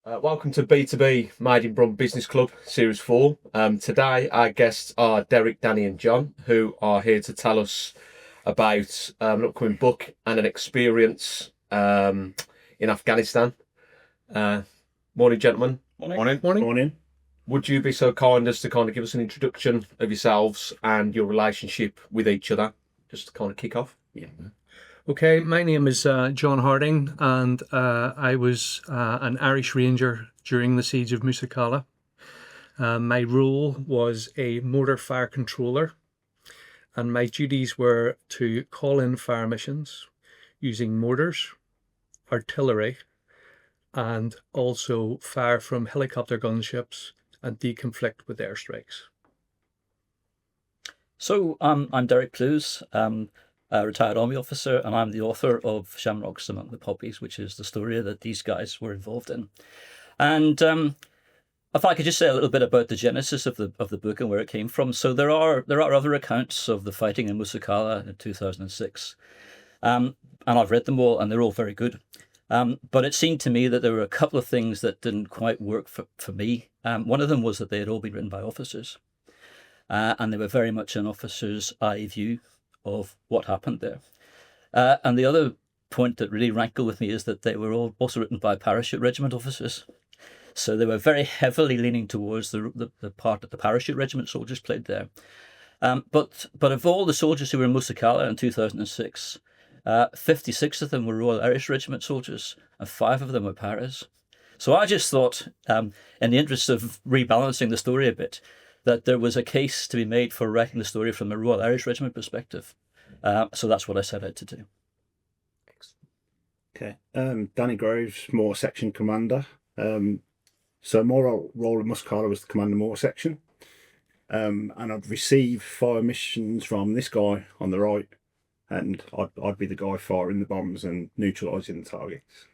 Welcome to B2B Made in Brum Business Club, Series 4. Today, our guests are Derek, Danny and John, who are here to tell us about an upcoming book and an experience in Afghanistan. Morning, gentlemen. Morning. Morning. Would you be so kind as to kind of give us an introduction of yourselves and your relationship with each other, just to kind of kick off? Yeah. Okay, my name is John Harding, and I was an Irish Ranger during the siege of Musa Qala. My role was a mortar fire controller, and my duties were to call in fire missions using mortars, artillery, and also fire from helicopter gunships and deconflict with airstrikes. So I'm Derek Plews, a retired army officer, and I'm the author of Shamrocks Among the Poppies, which is the story that these guys were involved in. And if I could just say a little bit about the genesis of the book and where it came from. So there are other accounts of the fighting in Musa Qala in 2006, and I've read them all, and they're all very good. But it seemed to me that there were a couple of things that didn't quite work for me. One of them was that they had all been written by officers, and they were very much an officer's eye view of what happened there. And the other point that really rankled with me is that they were all also written by parachute regiment officers. So they were very heavily leaning towards the part that the parachute regiment soldiers played there. But of all the soldiers who were in Musa Qala in 2006, 56 of them were Royal Irish Regiment soldiers, and 5 of them were paras. So I just thought, in the interest of rebalancing the story a bit, that there was a case to be made for writing the story from a Royal Irish Regiment perspective. So that's what I set out to do. Okay. Danny Groves, Mortar Section Commander. So my role in Musa Qala was the Commander Mortar Section. And I'd receive fire missions from this guy on the right, and I'd be the guy firing the bombs and neutralising the targets.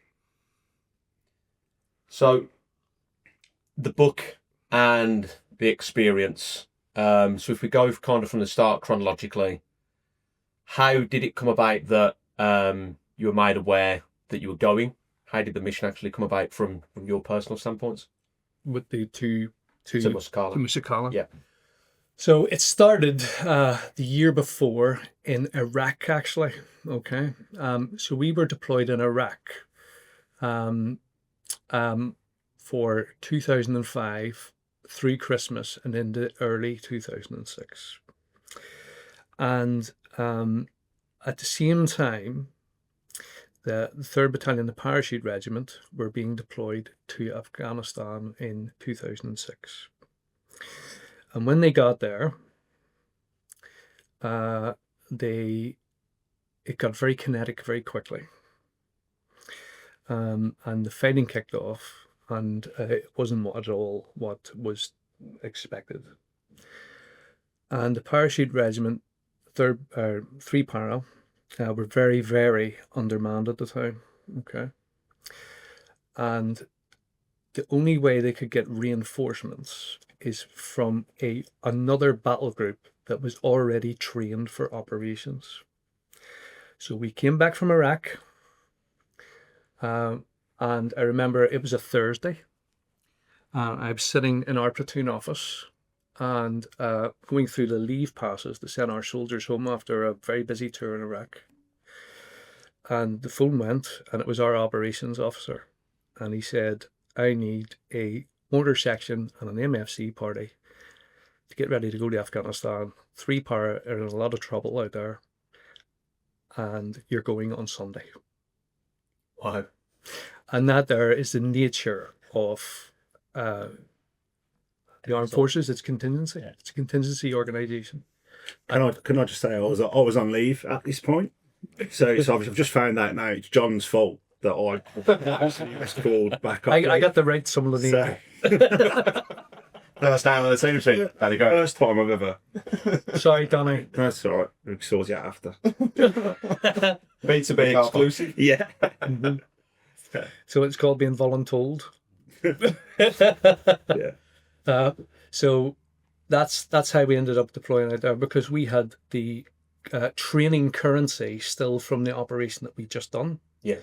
So, the book and the experience. So if we go kind of from the start chronologically, how did it come about that you were made aware that you were going? How did the mission actually come about from your personal standpoints? With the to Musa Qala. Musa Qala. Yeah. So it started the year before in Iraq, actually. Okay. So we were deployed in Iraq for 2005 through Christmas and into early 2006. And at the same time, the 3rd Battalion, the Parachute Regiment, were being deployed to Afghanistan in 2006. And when they got there, it got very kinetic very quickly. And the fighting kicked off, and it wasn't at all what was expected. And the Parachute Regiment, 3 para, were very, very undermanned at the time. Okay. And the only way they could get reinforcements is from another battle group that was already trained for operations. So we came back from Iraq, and I remember it was a Thursday. I was sitting in our platoon office and going through the leave passes to send our soldiers home after a very busy tour in Iraq. And the phone went, and it was our operations officer. And he said, I need a mortar section and an MFC party to get ready to go to Afghanistan. 3 para are in a lot of trouble out there, and you're going on Sunday. Wow. And that there is the nature of the armed forces. It's contingency. Yeah. It's a contingency organisation. Can I just say I was on leave at this point? So I've just found out now it's John's fault that I actually was called back up. I got the right some of the So, First time on the team sheet. There you go. first time I've ever. Sorry, Danny. That's all right. We'll sort it out after. B2B exclusive. Yeah. So it's called being voluntold. Yeah. So that's how we ended up deploying out there, because we had the training currency still from the operation that we just done. Yeah.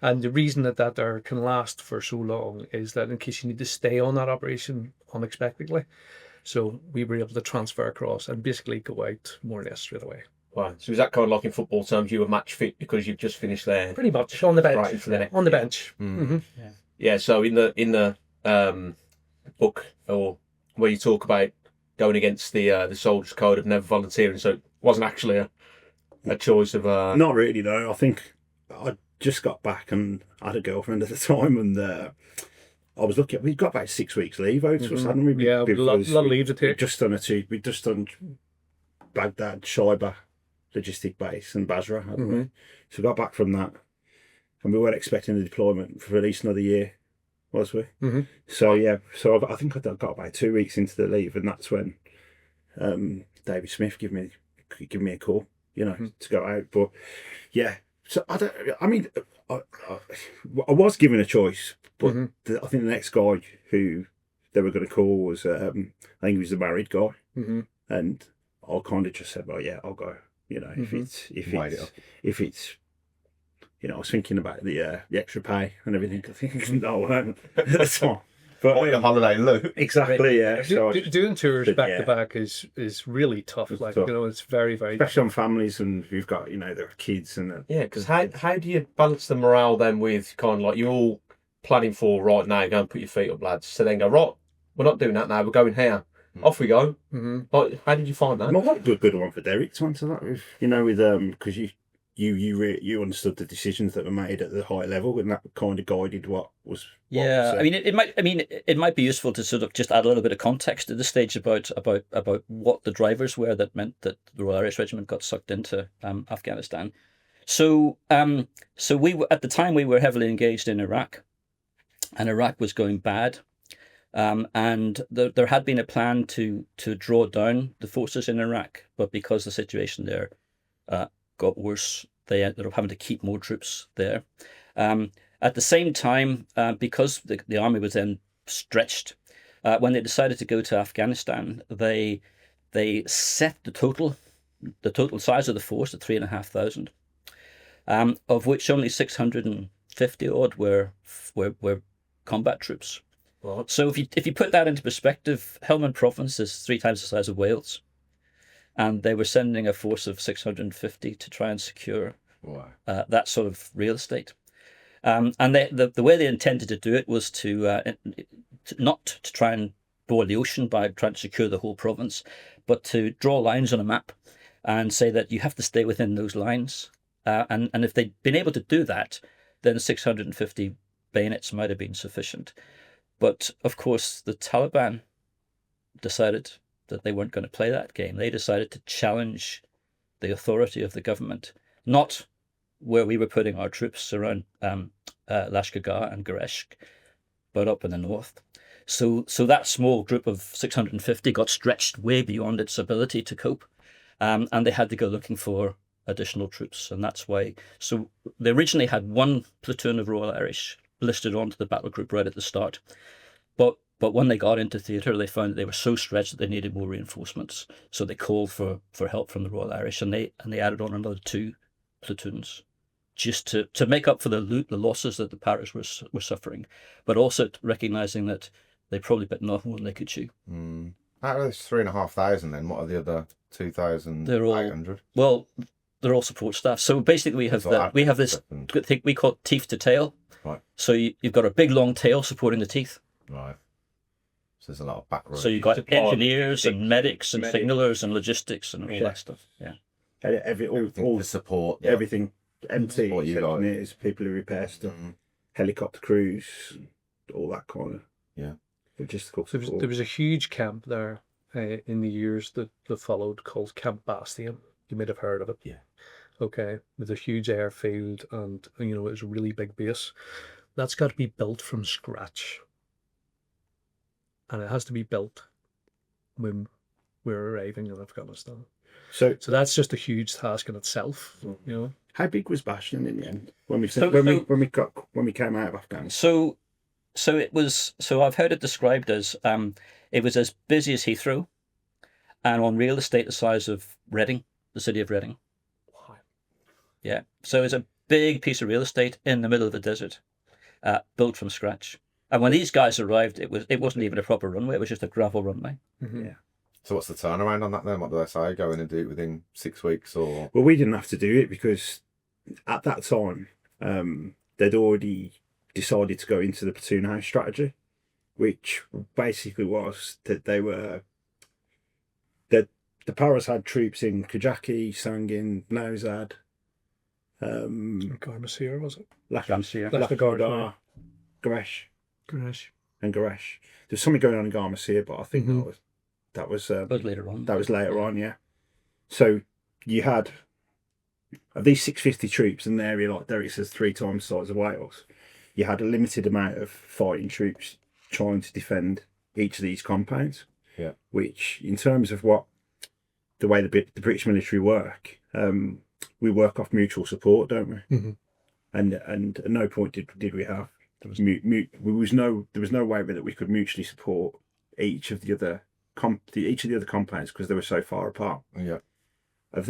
And the reason that there can last for so long is that in case you need to stay on that operation unexpectedly. So we were able to transfer across and basically go out more or less straight away. Wow. So is that kind of like in football terms, you were match fit because you've just finished there? Pretty much on the bench. Right for the next, On the bench. Yeah. So in the book, or where you talk about going against the soldiers' code of never volunteering, so it wasn't actually a choice of Not really, though. I think I just got back and I had a girlfriend at the time, and I was looking. We got about 6 weeks leave out, so hadn't we? Yeah, a lot of leave to take. We'd just done Baghdad, Shaiba, logistic base, and Basra, hadn't we? So we got back from that, and we weren't expecting the deployment for at least another year, was we? So yeah, so I think I got about 2 weeks into the leave, and that's when David Smith gave me a call, to go out. But yeah, so I was given a choice, but I think the next guy who they were going to call was I think he was the married guy, and I kind of just said, well, yeah, I'll go. If it's I was thinking about the extra pay and everything. I think no, that's fine. But your holiday, Lou. Exactly, yeah. So doing tours back to back is really tough. It's like tough. It's very, very especially on families, and we've got their kids and yeah. Because how do you balance the morale then with kind of like you're all planning for right now, go and put your feet up, lads. So then go right, we're not doing that now. We're going here. Off we go. Like, how did you find that? I might do a good one for Derek to answer that with, because you understood the decisions that were made at the high level, and that kind of guided what was. Yeah, it might be useful to sort of just add a little bit of context at this stage about what the drivers were that meant that the Royal Irish Regiment got sucked into Afghanistan. So we were, at the time, we were heavily engaged in Iraq, and Iraq was going bad. And there had been a plan to draw down the forces in Iraq, but because the situation there got worse, they ended up having to keep more troops there. At the same time, because the army was then stretched, when they decided to go to Afghanistan, they set the total size of the force at 3,500, of which only 650 odd were combat troops. Right. So if you put that into perspective, Helmand Province is 3 times the size of Wales, and they were sending a force of 650 to try and secure that sort of real estate. And the way they intended to do it was to not to try and boil the ocean by trying to secure the whole province, but to draw lines on a map and say that you have to stay within those lines. And if they'd been able to do that, then 650 bayonets might have been sufficient. But of course, the Taliban decided that they weren't going to play that game. They decided to challenge the authority of the government, not where we were putting our troops around Lashkar and Gereshk, but up in the north. So that small group of 650 got stretched way beyond its ability to cope, and they had to go looking for additional troops. And that's why. So they originally had 1 platoon of Royal Irish listed onto the battle group right at the start, but when they got into theatre, they found that they were so stretched that they needed more reinforcements. So they called for help from the Royal Irish, and they added on another 2 platoons, just to make up for the losses that the Paras were suffering, but also recognising that they probably bit off more than they could chew. Out of those 3,500, then what are the other 2,800? Well, they're all support staff. So basically, we have this thing we call teeth to tail. Right. So you've got a big long tail supporting the teeth. Right. So there's a lot of back row. So you've got engineers and medics and signallers and logistics and all that stuff. Yeah. All the support. everything. MT, What you got. engineers, people who repair stuff, helicopter crews, all that kind of logistical So support. there was a huge camp there in the years that followed called Camp Bastion. You might have heard of it. Yeah. Okay, with a huge airfield, and it was a really big base. That's got to be built from scratch, and it has to be built when we're arriving in Afghanistan. So that's just a huge task in itself. how big was Bastion in the end when we came out of Afghanistan? So it was. So I've heard it described as it was as busy as Heathrow, and on real estate the size of Reading, the city of Reading. Yeah. So it's a big piece of real estate in the middle of the desert, built from scratch. And when these guys arrived, it wasn't even a proper runway; it was just a gravel runway. Yeah. So what's the turnaround on that then? What do they say? Go in and do it within 6 weeks or? Well, we didn't have to do it because at that time, they'd already decided to go into the platoon house strategy, which basically was that the Paras had troops in Kajaki, Sangin, Nowzad, Garmsir, was it? Garmsir. Lakhdar, Garesh, Gresh. and Garesh. There's something going on in Garmsir, but I think that was But later on. that was later on, yeah. So you had of these 650 troops in an area like Derek says 3 times the size of Wales. You had a limited amount of fighting troops trying to defend each of these compounds. Yeah. Which, in terms of the way the British military work, we work off mutual support, don't we? Mhm. And at no point did we have there was no way that we could mutually support each of the other compounds because they were so far apart. Yeah. Of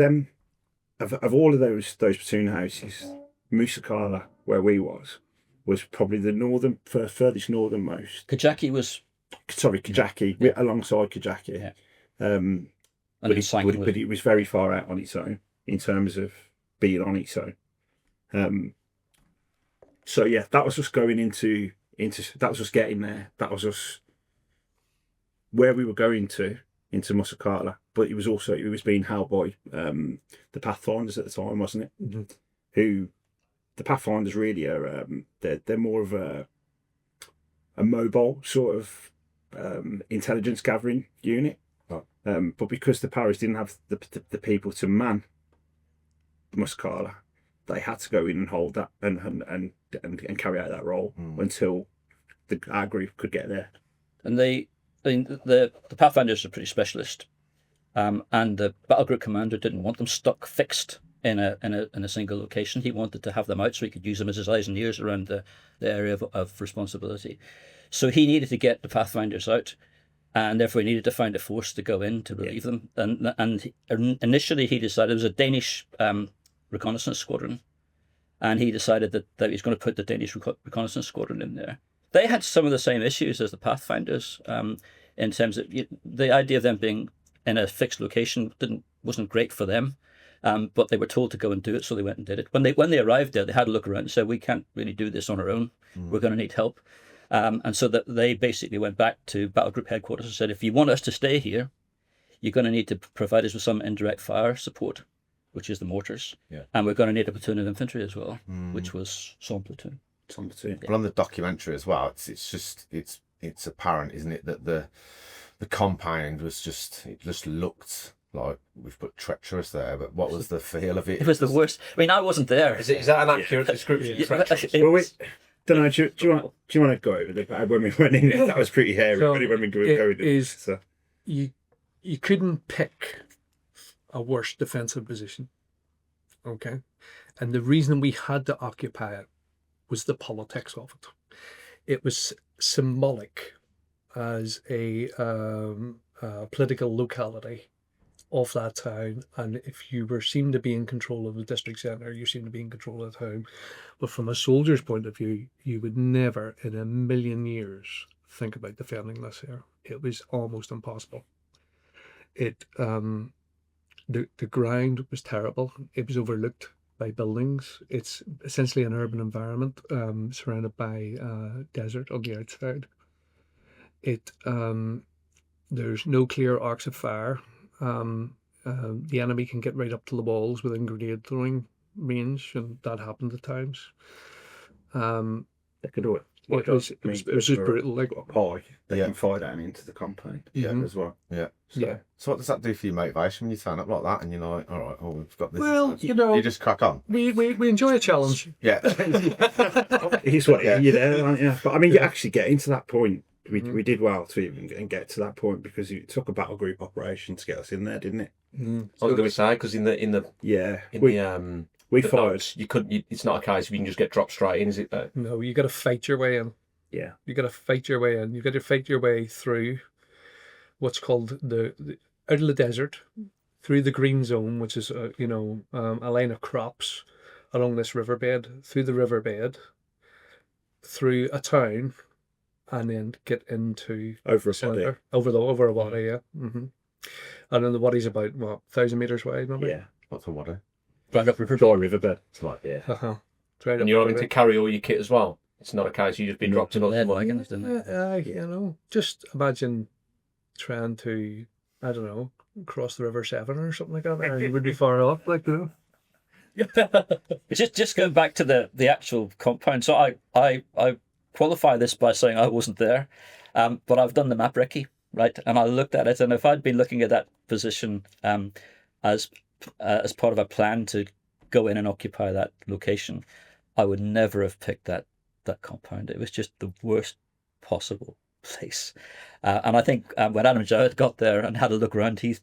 all of those platoon houses, Musa Qala, where we was probably the furthest northernmost. Kajaki was. Sorry, Kajaki, Yeah. alongside Kajaki. Yeah. But it was very far out on its own in terms of being on its own. So yeah, that was us going into that was us getting there. That was us where we were going into Musa Qala. But it was being held by the Pathfinders at the time, wasn't it? Mm-hmm. Who the Pathfinders really are they're more of a mobile sort of intelligence gathering unit. But because the Paras didn't have the people to man Musa Qala, they had to go in and hold that and carry out that role until our group could get there. And the Pathfinders are pretty specialist, and the battle group commander didn't want them stuck fixed in a single location. He wanted to have them out so he could use them as his eyes and ears around the area of responsibility. So he needed to get the Pathfinders out, and therefore he needed to find a force to go in to relieve them. And initially he decided it was a Danish reconnaissance squadron, and he decided that he was going to put the Danish reconnaissance squadron in there. They had some of the same issues as the Pathfinders, in terms of the idea of them being in a fixed location wasn't great for them, but they were told to go and do it, so they went and did it. When they arrived there, they had a look around and said, "We can't really do this on our own. We're going to need help." And so that they basically went back to battle group headquarters and said, "If you want us to stay here, you're going to need to provide us with some indirect fire support, which is the mortars, and we're going to need a platoon of infantry as well, which was some platoon." But on the documentary as well, it's apparent, isn't it, that the compound was just looked like we've put treacherous there. But what was the feel of it? It was the worst. I mean, I wasn't there. Is that an accurate description? Don't know. Do you want to go over when we went in? That was pretty hairy. So when we were going in. So. You couldn't pick a worse defensive position. Okay, and the reason we had to occupy it was the politics of it. It was symbolic as a political locality of that town, and if you seemed to be in control of the district centre, you seemed to be in control of the town. But from a soldier's point of view, you would never in a million years think about defending this here. It was almost impossible. The ground was terrible. It was overlooked by buildings. It's essentially an urban environment, surrounded by desert on the outside. There's no clear arcs of fire. The enemy can get right up to the walls within grenade throwing range, and that happened at times. They could do it. It was just brutal. Like a pie, they can fire down into the compound. As well. Yeah. Yeah. So what does that do for your motivation when you turn up like that and you're like, all right, we've got this? Well, you just crack on. we enjoy a challenge. Yeah. Here's what you're there, aren't you? But I mean, you actually get into that point. We did well to even get to that point because it took a battle group operation to get us in there, didn't it? I was going to say because in the we fired. Notes, you couldn't. It's not a case of you can just get dropped straight in, is it? Though? No, you got to fight your way in. Yeah, you got to fight your way in. You got to fight your way through what's called the out of the desert, through the green zone, which is a line of crops, along this riverbed, through the riverbed, through a town, and then get into Over a body. centre, over a wadi, yeah. And then the wadi's about, what, 1,000 metres wide, maybe? Yeah. What's a water? Right up river. Dry riverbed. It's like, yeah. It's right And up you're the having to river. carry all your kit as well. It's not a case you've just been dropped in. Lead wagons, didn't they? You know, just imagine trying to, I don't know, cross the River Severn or something like that. You would be far off, like, you know. Just going back to the actual compound. So I qualify this by saying I wasn't there, but I've done the map recce, right? And I looked at it, and if I'd been looking at that position as part of a plan to go in and occupy that location, I would never have picked that compound. It was just the worst possible place. And I think when Adam Jowett got there and had a look around, he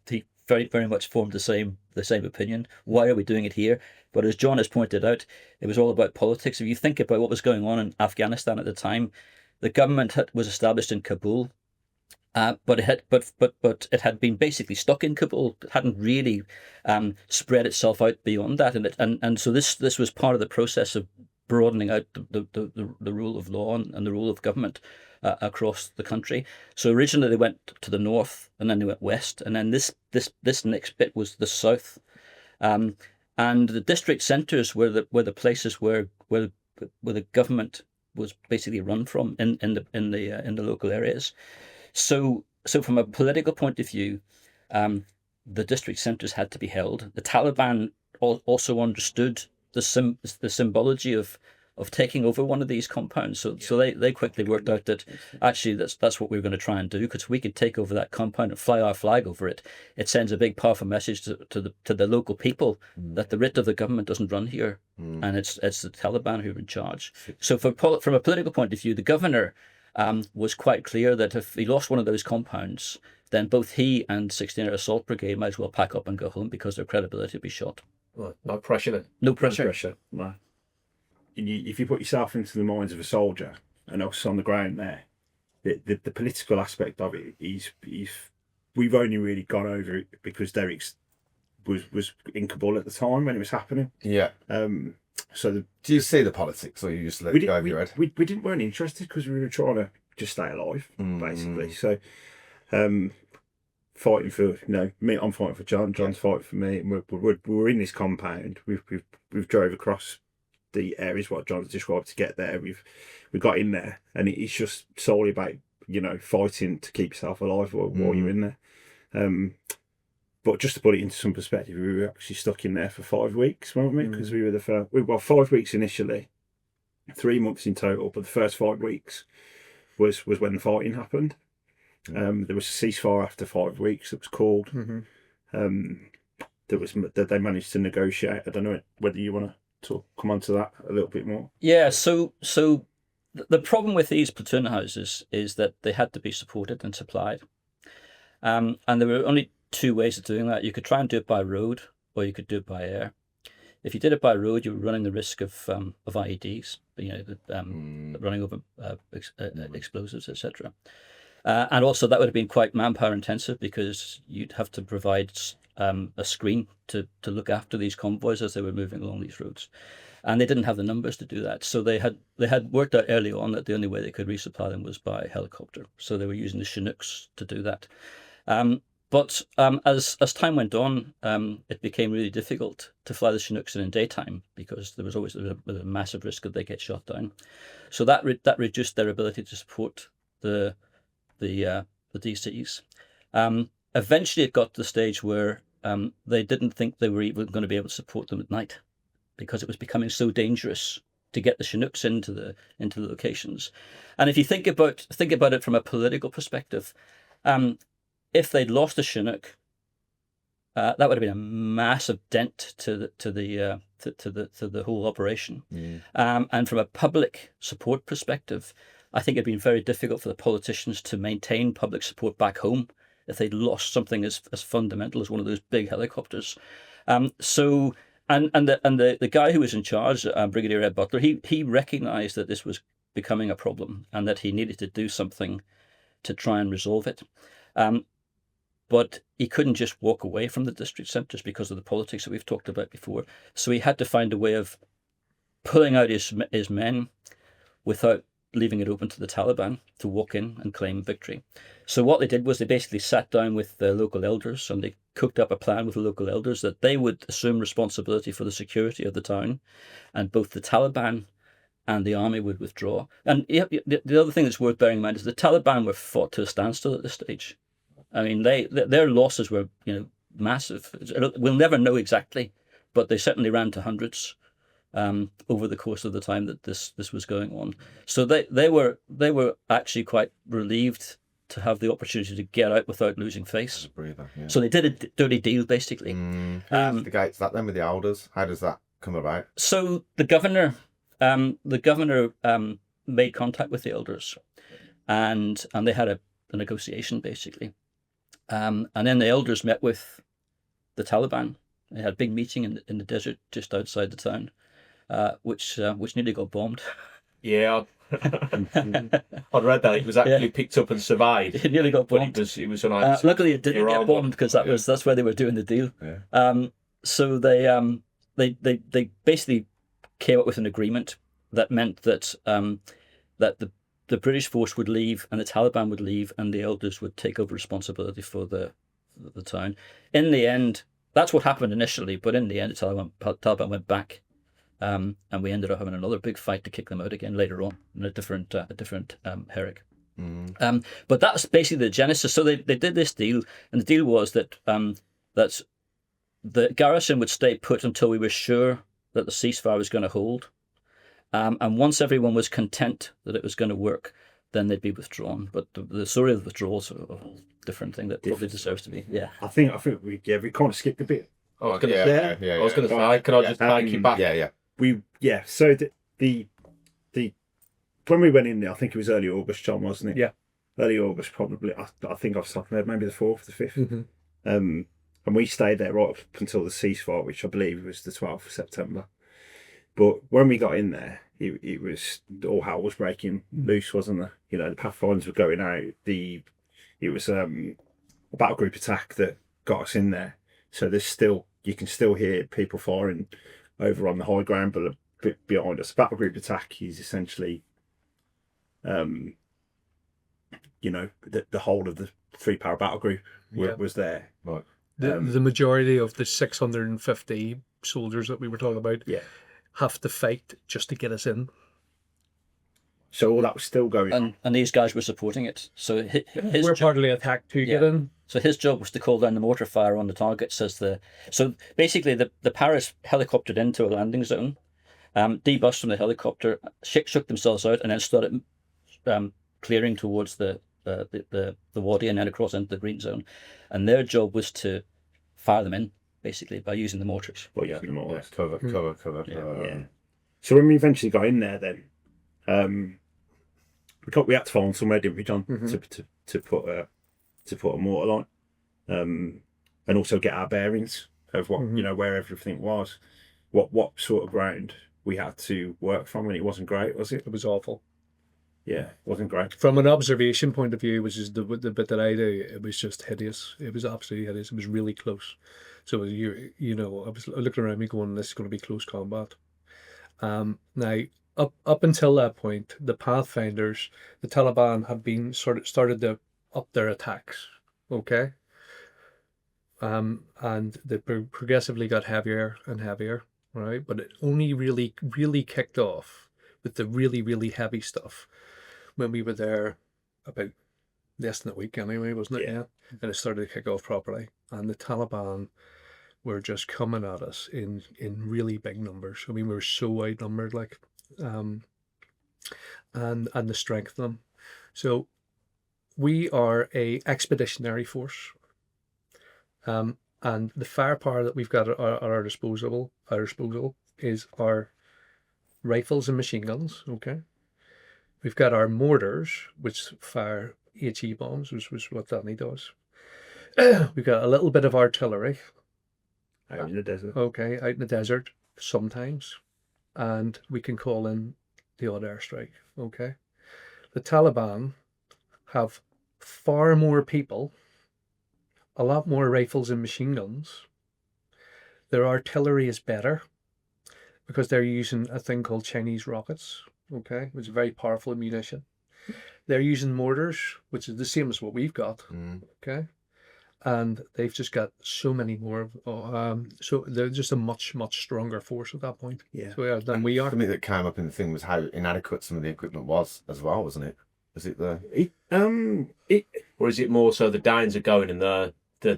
very, very much formed the same opinion. Why are we doing it here? But as John has pointed out, it was all about politics. If you think about what was going on in Afghanistan at the time, the government was established in Kabul, but it had been basically stuck in Kabul. It hadn't really spread itself out beyond that, and so this was part of the process of broadening out the rule of law and the rule of government across the country. So originally they went to the north, and then they went west, and then this next bit was the south, and the district centres were the places where the government was basically run from in the local areas. So from a political point of view, the district centres had to be held. The Taliban also understood the symbology of taking over one of these compounds. So they quickly worked out that actually that's what we were going to try and do, because we could take over that compound and fly our flag over it. It sends a big powerful message to the local people that the writ of the government doesn't run here, and it's the Taliban who are in charge. So from a political point of view, the governor was quite clear that if he lost one of those compounds, then both he and 16th Assault Brigade might as well pack up and go home, because their credibility would be shot. Well, no pressure then. No pressure. Pressure. No. If you put yourself into the minds of a soldier and us on the ground there, the political aspect of it is we've only really gone over it because Derek was in Kabul at the time when it was happening. Yeah. So Do you see the politics, or you just let it go over your head? we weren't interested because we were trying to just stay alive, basically. So fighting for me, I'm fighting for John. John's fighting for me, and we're in this compound. We've drove across the areas what John's described to get there. We've got in there, and it's just solely about fighting to keep yourself alive while you're in there. But just to put it into some perspective, we were actually stuck in there for 5 weeks, weren't we? Because we were the first. Well, 5 weeks initially, 3 months in total. But the first 5 weeks was when the fighting happened. There was a ceasefire after 5 weeks. It was called. They managed to negotiate. I don't know whether you want to come on to that a little bit more. Yeah. So the problem with these platoon houses is that they had to be supported and supplied, and there were only two ways of doing that. You could try and do it by road, or you could do it by air. If you did it by road, you were running the risk of IEDs, running over explosives, etc. And also that would have been quite manpower intensive, because you'd have to provide a screen to look after these convoys as they were moving along these roads, and they didn't have the numbers to do that. So they had worked out early on that the only way they could resupply them was by helicopter. So they were using the Chinooks to do that. But as time went on, it became really difficult to fly the Chinooks in daytime, because there was always a massive risk that they get shot down. So that reduced their ability to support the DCs. Eventually, it got to the stage where they didn't think they were even going to be able to support them at night, because it was becoming so dangerous to get the Chinooks into the locations. And if you think about it from a political perspective, if they'd lost a Chinook, that would have been a massive dent to the whole operation. And from a public support perspective, I think it'd been very difficult for the politicians to maintain public support back home if they'd lost something as fundamental as one of those big helicopters. So the guy who was in charge, Brigadier Ed Butler, he recognised that this was becoming a problem and that he needed to do something to try and resolve it. But he couldn't just walk away from the district centres because of the politics that we've talked about before. So he had to find a way of pulling out his men without leaving it open to the Taliban to walk in and claim victory. So what they did was they basically sat down with the local elders and they cooked up a plan with the local elders that they would assume responsibility for the security of the town, and both the Taliban and the army would withdraw. And the other thing that's worth bearing in mind is the Taliban were fought to a standstill at this stage. I mean, their losses were, massive. We'll never know exactly, but they certainly ran to hundreds over the course of the time that this was going on. So they were actually quite relieved to have the opportunity to get out without losing face. Breather, yeah. So they did a dirty deal, basically. Who instigates that then with the elders? How does that come about? So the governor made contact with the elders, and they had a negotiation basically, and then the elders met with the Taliban. They had a big meeting in the desert just outside the town, which nearly got bombed. Yeah, I'd read that it was actually picked up and survived. It nearly got bombed. It was a nice. Luckily, it didn't get bombed because that's where they were doing the deal. Yeah. So they basically came up with an agreement that meant that that the British force would leave and the Taliban would leave and the elders would take over responsibility for the town. In the end, that's what happened initially, but in the end, the Taliban went back, and we ended up having another big fight to kick them out again later on in a different herrick. But that's basically the genesis. So they did this deal, and the deal was that that the garrison would stay put until we were sure that the ceasefire was going to hold, and once everyone was content that it was going to work, then they'd be withdrawn. But the story of the withdrawals are a whole different thing that probably deserves to be. Yeah, I think we kind of skipped a bit. I was going to yeah. I was going to say, can I just take you back? Yeah. So the when we went in there, I think it was early August, John, wasn't it? Yeah. Early August, probably. I think I was talking about maybe the 4th, the 5th. Mm-hmm. And we stayed there right up until the ceasefire, which I believe was the 12th of September. But when we got in there, it was all hell was breaking loose, wasn't there? The pathfinders were going out. It was a battle group attack that got us in there. So you can still hear people firing over on the high ground, but a bit behind us. Battle group attack is essentially, the whole of the 3-power battle group was there. Right. The majority of the 650 soldiers that we were talking about have to fight just to get us in. So all that was still going on. and these guys were supporting it. So We're partly attacked to get in. So his job was to call down the mortar fire on the targets. So basically the Paris helicoptered into a landing zone, debussed from the helicopter, shook themselves out, and then started clearing towards the wadi and then across into the green zone. And their job was to fire them in, basically, by using the mortars. Well, yeah, the mortars. Cover. Yeah. So when we eventually got in there, then we had to find somewhere, didn't we, John, to put a mortar line, and also get our bearings of what where everything was, what sort of ground we had to work from, and it wasn't great, was it? It was awful. Yeah, it wasn't great. From an observation point of view, which is the bit that I do, it was just hideous. It was absolutely hideous. It was really close. So I was looking around me going, this is going to be close combat. Now, up until that point, the Pathfinders, the Taliban had been started to up their attacks. Okay. And they progressively got heavier and heavier, right? But it only really kicked off with the really heavy stuff when we were there about less than a week anyway, wasn't it? Yeah. And it started to kick off properly. And the Taliban were just coming at us in really big numbers. I mean, we were so outnumbered, and the strength of them. So we are a expeditionary force. And the firepower that we've got at our disposal is our rifles and machine guns, okay? We've got our mortars, which fire HE bombs, which was what Danny does. We've got a little bit of artillery. Out in the desert. Okay, out in the desert, sometimes. And we can call in the odd airstrike, okay? The Taliban have far more people, a lot more rifles and machine guns. Their artillery is better. because they're using a thing called Chinese rockets, okay, which is very powerful ammunition. They're using mortars, which is the same as what we've got, okay, and they've just got so many more. So they're just a much much stronger force at that point. Yeah. So yeah, than we are. Something that came up in the thing was how inadequate some of the equipment was as well, wasn't it? Was it the Or is it more so the Danes are going and the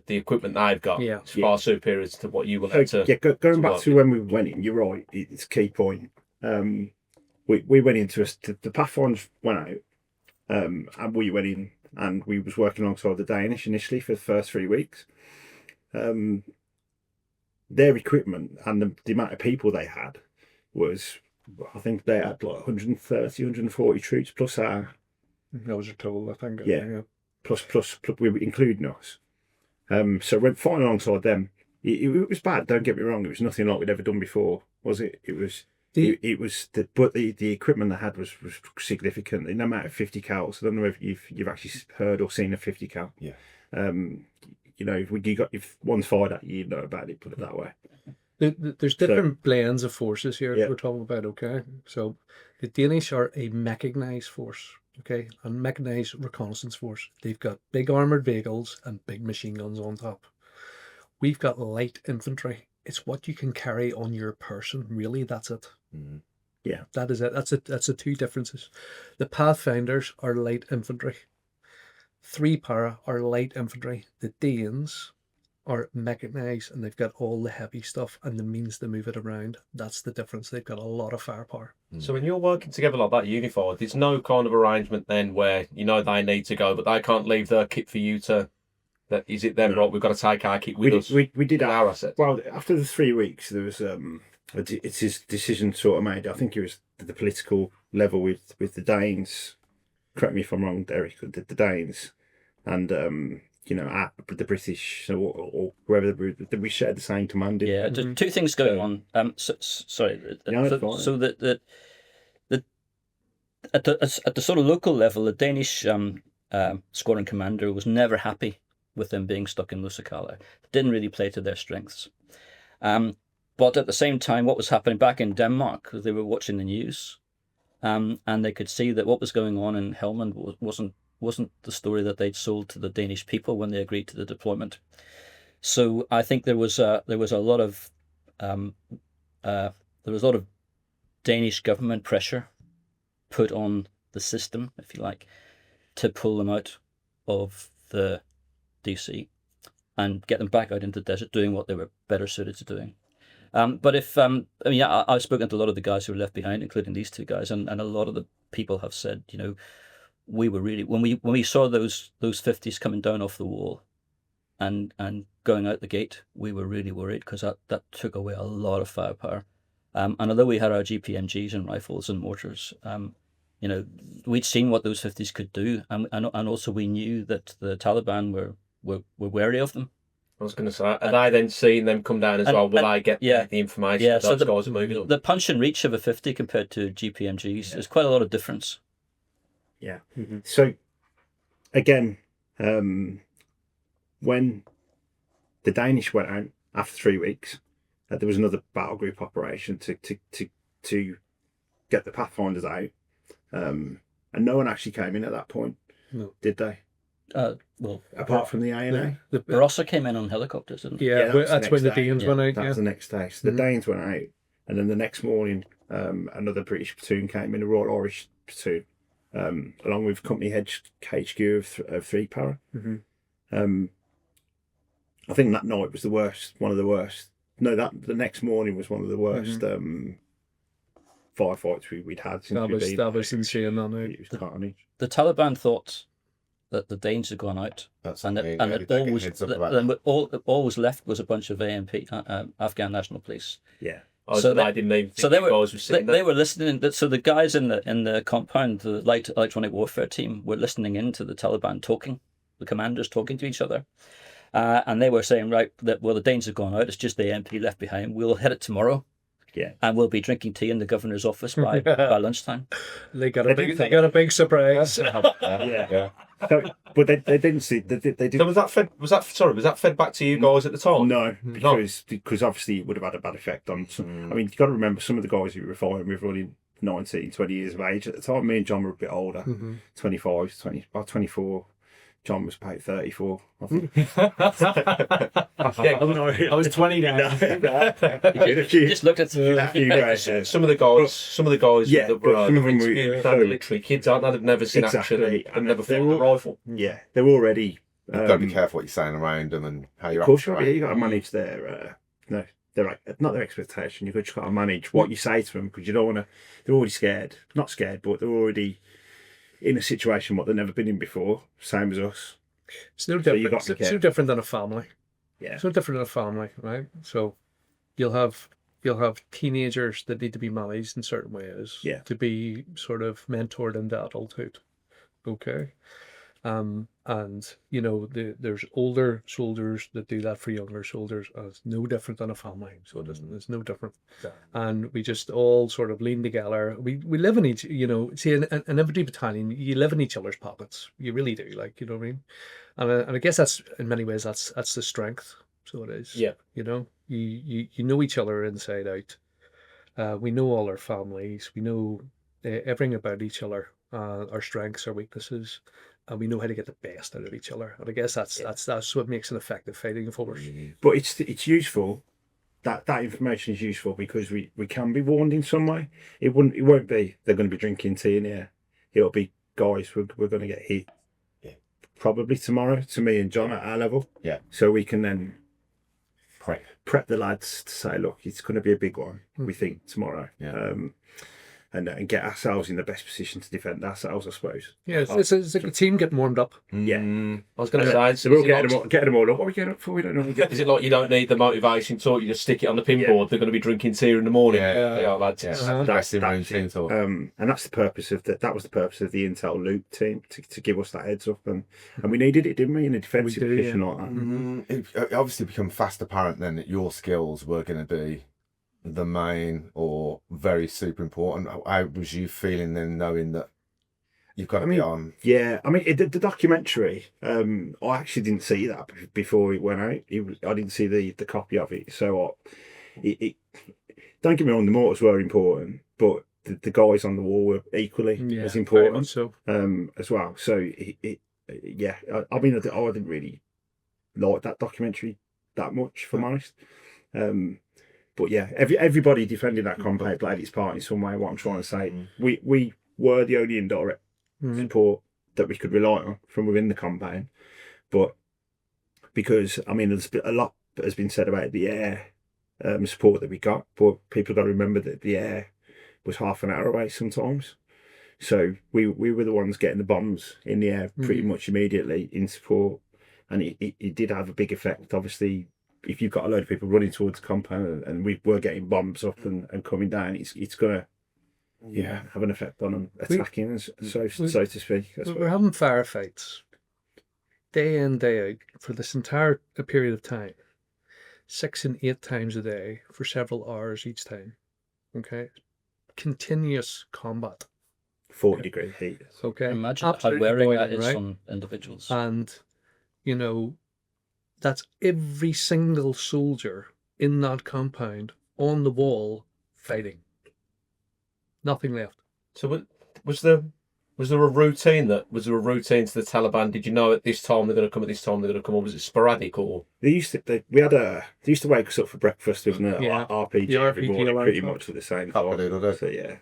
equipment they've got is far superior to what you were led to? Yeah, going back work? to when we went in, you're right. It's a key point. We went into the Pathfinders went out, and we went in and we was working alongside the Danish initially for the first 3 weeks. Their equipment and the amount of people they had was, I think they had like 130, 140 troops plus our. That was a total, I think. Yeah. Plus we were including us. So when fighting alongside them, it was bad. Don't get me wrong. It was nothing like we'd ever done before, was it? It was. But the equipment they had was significant. In the amount of 50 cals. I don't know if you've actually heard or seen a 50 cal. Yeah. You know, if one's fired at you, you know about it. Put it that way. There's different blends of forces here Yeah. we're talking about, okay? So the Danish are a mechanized force, okay? A mechanized reconnaissance force. They've got big armoured vehicles and big machine guns on top. We've got light infantry. It's what you can carry on your person, really, that's it. Yeah. That is it. That's the two differences. The Pathfinders are light infantry. 3 para are light infantry. The Danes are mechanized and they've got all the heavy stuff and the means to move it around. That's the difference. They've got a lot of firepower. So when you're working together like that, unified, there's no kind of arrangement then where you know they need to go, but they can't leave their kit for you to. That is it then, right? We've got to take our kit with us. We did our assets. Well, after the 3 weeks, there was it's his decision sort of made. I think it was the political level with the Danes. Correct me if I'm wrong, Derek. The Danes and you know the British or whoever we shared the same command. Yeah, there's two things going on. Sorry. Yeah, that's fine. So that at the sort of local level, the Danish squadron commander was never happy with them being stuck in Musa Qala. It didn't really play to their strengths. But at the same time, what was happening back in Denmark, they were watching the news, and they could see that what was going on in Helmand wasn't the story that they'd sold to the Danish people when they agreed to the deployment. So I think there was a lot of Danish government pressure put on the system, if you like, to pull them out of the DC and get them back out into the desert doing what they were better suited to doing. But if I've spoken to a lot of the guys who were left behind, including these two guys, and a lot of the people have said, you know, we were really when we saw those 50s coming down off the wall and going out the gate, we were really worried because that took away a lot of firepower. And although we had our GPMGs and rifles and mortars, you know, we'd seen what those 50s could do, and also we knew that the Taliban were wary of them. I was going to say, are they then seeing them come down as well? Will I get the information that those guys are moving on? The punch and reach of a 50 compared to GPMGs, there's quite a lot of difference. Yeah. Mm-hmm. So, again, when the Danish went out after 3 weeks, there was another battle group operation to get the Pathfinders out, and no one actually came in at that point. No, did they? Well, apart from the ANA, the Barossa came in on helicopters, didn't they? Yeah, that's when the Danes went out. That was the next day. So the Danes went out, and then the next morning, another British platoon came in, a Royal Irish platoon, along with company HQ of 3 para. Mm-hmm. I think that night was the worst. One of the worst. No, the next morning was one of the worst firefights we'd had since we'd been. That was insane. It was carnage. The Taliban thought that the Danes had gone out, all was left was a bunch of ANP, Afghan National Police. Yeah. So they were listening. So the guys in the compound, the light electronic warfare team, were listening in to the Taliban talking, the commanders talking to each other, and they were saying, right, that the Danes have gone out. It's just the ANP left behind. We'll hit it tomorrow. Yeah, and we'll be drinking tea in the governor's office by lunchtime. They got a big surprise. Yeah. So but they didn't see. They So didn't. was that fed back to you guys at the time? No, because obviously it would have had a bad effect on some. I mean, you've got to remember some of the guys who were fighting with running 19, 20 years of age at the time. Me and John were a bit older, 25, 20, about 24. John was about 34, I think. I was 20 now. Just looked at Some of the guys Yeah, that but some of them were they're literally kids, aren't they? They've never seen action and never fought a rifle. Yeah, they're already. You've got to be careful what you're saying around them and how you're Of course, acting. you got to manage their not their expectation. You've just got to manage what you say to them because you don't want to. They're already scared, not scared, but they're already in a situation what they've never been in before. Same as us. It's no So you different. got to be It's no different than a family. Yeah. It's no different than a family, right? So you'll have teenagers that need to be managed in certain ways. Yeah. To be sort of mentored into adulthood. Okay. And you know, there's older soldiers that do that for younger soldiers. And it's no different than a family, so it's no different. And we just all sort of lean together. We live in each, you know, see in every battalion, you live in each other's pockets. You really do, like, you know what I mean? And I guess that's in many ways that's the strength. So it is. Yeah. You know, you know each other inside out. We know all our families. We know everything about each other. Our strengths, our weaknesses. And we know how to get the best out of each other. And I guess that's what makes an effective fighting force. But it's useful. That information is useful because we can be warned in some way. It won't be they're going to be drinking tea in here. It'll be guys we're going to get hit. Yeah. Probably tomorrow to me and John at our level. Yeah. So we can then prep the lads to say, look, it's going to be a big one. We think tomorrow. Yeah. And get ourselves in the best position to defend ourselves, I suppose. Yeah, it's like a team getting warmed up. Yeah. I was going to say, So we'll get them all up. What are we getting up for? We don't know. is it like you don't need the motivation talk? You just stick it on the pinboard. They're going to be drinking tea in the morning. Yeah. Lads. Yeah. That's routine talk. and that's the purpose of that was the purpose of the Intel Loop team to give us that heads up, and we needed it, didn't we, in a defensive position like that. It obviously become fast apparent then that your skills were going to be the main or very super important. How was you feeling then, knowing that you've got to be on? Yeah, I mean the documentary. I actually didn't see that before it went out. I didn't see the copy of it. So don't get me wrong, the mortars were important, but the guys on the wall were equally as important. So as well. So I mean I didn't really like that documentary that much, if I'm honest. But yeah, everybody defending that compound played its part in some way. What I'm trying to say, we were the only indirect support that we could rely on from within the compound. But because I mean, there's a lot that has been said about the air support that we got, but people got to remember that the air was half an hour away sometimes. So we were the ones getting the bombs in the air pretty much immediately in support, and it did have a big effect, obviously. If you've got a load of people running towards the compound and we were getting bombs up and coming down, it's going to have an effect on them attacking, so to speak. We're having firefights day in, day out for this entire period of time, 6 and 8 times a day for several hours each time. Okay, continuous combat. 40-degree heat. Okay, Imagine how absolutely wearing that boiling, is right? on individuals. And you know, that's every single soldier in that compound on the wall fighting. Nothing left. So was there a routine to the Taliban? Did you know at this time they're going to come, at this time they're going to come, or was it sporadic? Or They used to wake us up for breakfast with an RPG every morning, pretty much at the same time. So yeah,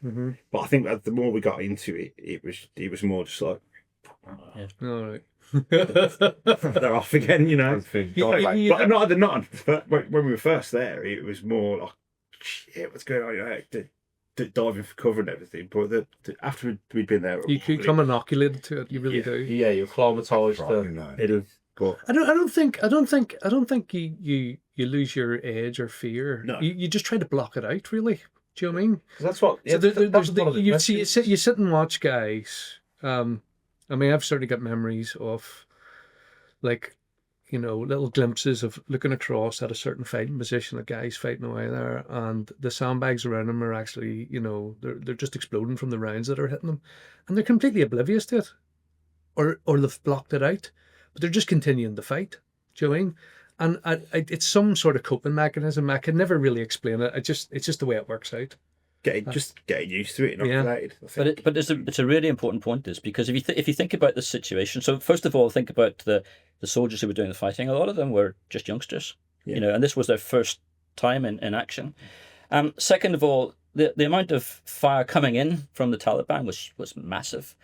but I think that the more we got into it, it was more just like All right. they're off again, you know. Yeah. But not when we were first there, it was more like, shit, what's going on? You know, diving for cover and everything. But after we'd been there, You become inoculated to it. You really do. yeah, you're acclimatised to. It is. But I don't think you lose your edge or fear. No. You just try to block it out. Really. Do you know what I mean? That's what. So you sit and watch guys. I mean, I've certainly got memories of, like, you know, little glimpses of looking across at a certain fighting position, a guy's fighting away there, and the sandbags around them are actually, you know, they're just exploding from the rounds that are hitting them, and they're completely oblivious to it. or they've blocked it out, but they're just continuing to fight. Do you know what I mean? And it's some sort of coping mechanism. I can never really explain it. It's just the way it works out. Just getting used to it, inoculated. But it's a really important point, this, because if you think about the situation, so first of all, think about the soldiers who were doing the fighting. A lot of them were just youngsters, you know, and this was their first time in action. Second of all, the amount of fire coming in from the Taliban was massive.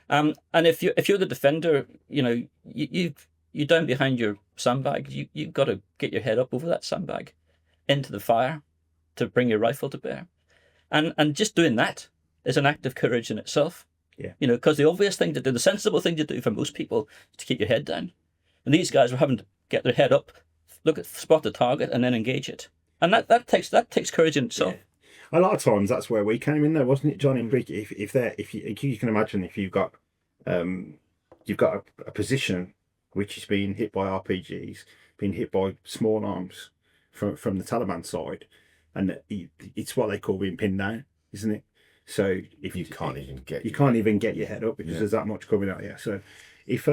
And if you're the defender, you know, you're down behind your sandbag. You've got to get your head up over that sandbag into the fire to bring your rifle to bear. And just doing that is an act of courage in itself. Yeah. You know, because the obvious thing to do, the sensible thing to do for most people is to keep your head down. And these guys were having to get their head up, spot the target, and then engage it. And that takes courage in itself. Yeah. A lot of times that's where we came in, though, wasn't it, John? If you can imagine, if you've got a position which is being hit by RPGs, being hit by small arms from the Taliban side, and it's what they call being pinned down, isn't it? So if you can't even get your head up because there's that much coming at you. So if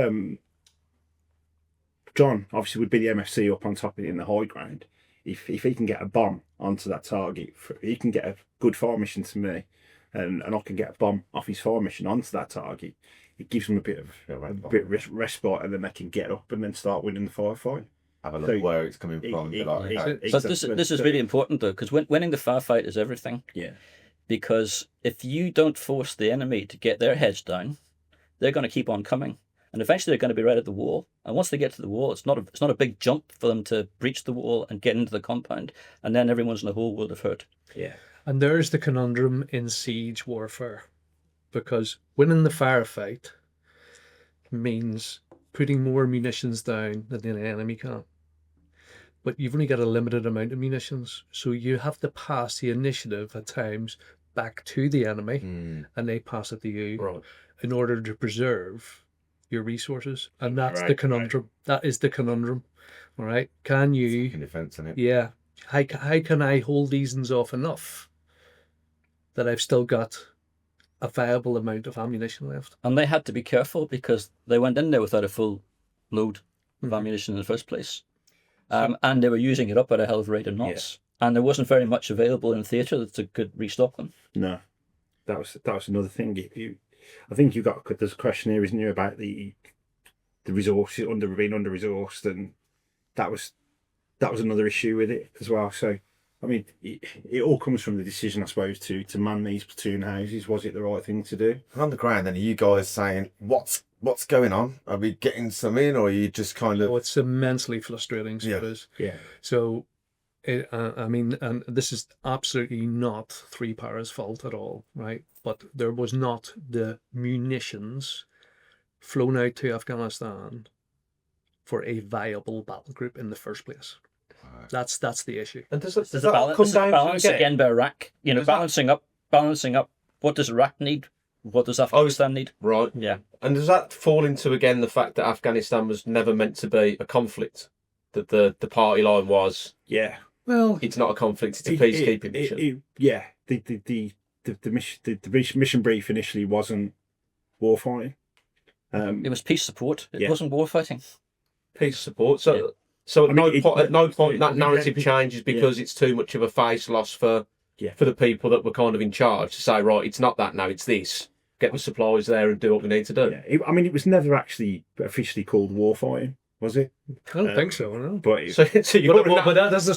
John obviously would be the MFC up on top of it in the high ground, if he can get a bomb onto that target, he can get a good fire mission to me, and I can get a bomb off his fire mission onto that target. It gives them a bit of respite, and then they can get up and then start winning the firefight. Have a look where it's coming from. But this is really important, though, because winning the firefight is everything. Yeah. Because if you don't force the enemy to get their heads down, they're going to keep on coming, and eventually they're going to be right at the wall. And once they get to the wall, it's not a big jump for them to breach the wall and get into the compound, and then everyone's in the whole world of hurt. Yeah. And there's the conundrum in siege warfare, because winning the firefight means putting more munitions down than the enemy can. But you've only got a limited amount of munitions, so you have to pass the initiative at times back to the enemy, and they pass it to you in order to preserve your resources. And that's the conundrum. That is the conundrum. All right, can you? Second defense, isn't it? Yeah. How can I hold these ones off enough that I've still got a viable amount of ammunition left? And they had to be careful because they went in there without a full load of ammunition in the first place. And they were using it up at a hell of a rate of knots. Yeah. And there wasn't very much available in theatre that could restock them. No. That was another thing. I think there's a question here, isn't there, about the resources being under resourced, and that was another issue with it as well. So I mean, it all comes from the decision, I suppose, to man these platoon houses. Was it the right thing to do? And on the ground, then, are you guys saying, what's going on? Are we getting some in, or are you just kind of... Oh, it's immensely frustrating, suppose. Yeah. So, I mean, and this is absolutely not Three Para's fault at all, right? But there was not the munitions flown out to Afghanistan for a viable battle group in the first place. Right. That's the issue. And does that come down balance again by Iraq? You know, balancing up. What does Iraq need? What does Afghanistan need? Right. Yeah. And does that fall into, again, the fact that Afghanistan was never meant to be a conflict? That the party line was... Yeah. Well... It's not a conflict, it's a peacekeeping mission. Yeah. The mission brief initially wasn't warfighting. It was peace support. It wasn't warfighting. Peace support. So at no point that narrative changes because it's too much of a face loss for the people that were kind of in charge to say, right, it's not that now, it's this. Get the supplies there and do what we need to do. Yeah. It was never actually officially called warfighting, was it? I don't think so, no. But that's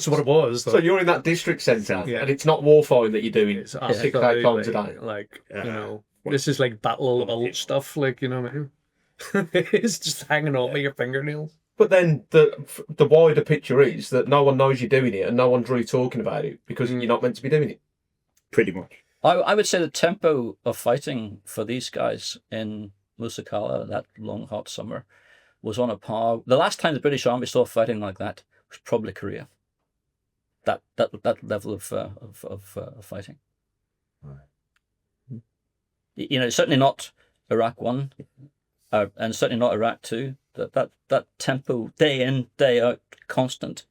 what it was. Though. So you're in that district centre, and it's not warfighting that you're doing. It's 6 8 times a day. Like, you know, this is like battle of old stuff, like, you know what I mean? It's just hanging on by your fingernails. But then the wider picture is that no one knows you're doing it and no one's really talking about it because you're not meant to be doing it. Pretty much. I would say the tempo of fighting for these guys in Musa Qala that long, hot summer was on a par. The last time the British Army saw fighting like that was probably Korea. That level of fighting. Right. You know, certainly not Iraq 1, and certainly not Iraq 2. That tempo, day in, day out, constant.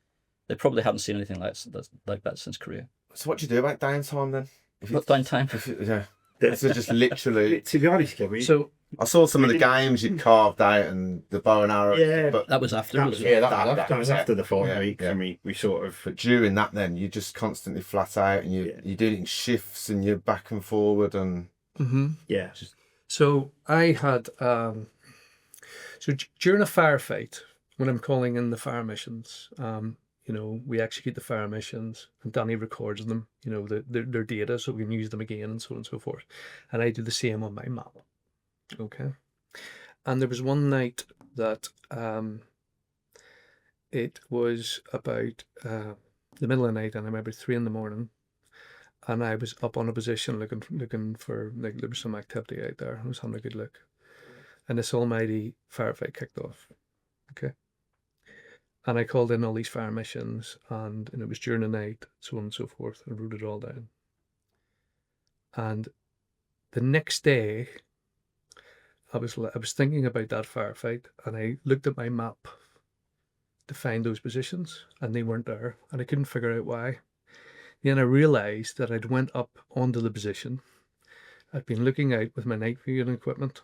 They probably haven't seen anything like that since Korea. So what do you do about downtime then? What downtime? It's just literally... To be honest, Kevin, so I saw some of the games you'd carved out and the bow and arrow. Yeah. But That was after. That was, Yeah, that was after the 5 Yeah, weeks, yeah. and we sort of. But during that, then you're just constantly flat out, and you do it in shifts, and you're back and forward, and Yeah. So I had during a firefight, when I'm calling in the fire missions, we execute the fire missions, and Danny records them, their data, so we can use them again, and so on and so forth. And I do the same on my map. Okay. And there was one night that it was about the middle of the night, and I remember 3 a.m, and I was up on a position looking for, like, there was some activity out there. I was having a good look, and this almighty firefight kicked off. Okay. And I called in all these fire missions, and it was during the night, so on and so forth, and wrote it all down. And the next day, I was thinking about that firefight, and I looked at my map to find those positions, and they weren't there, and I couldn't figure out why. Then I realised that I'd went up onto the position. I'd been looking out with my night viewing equipment.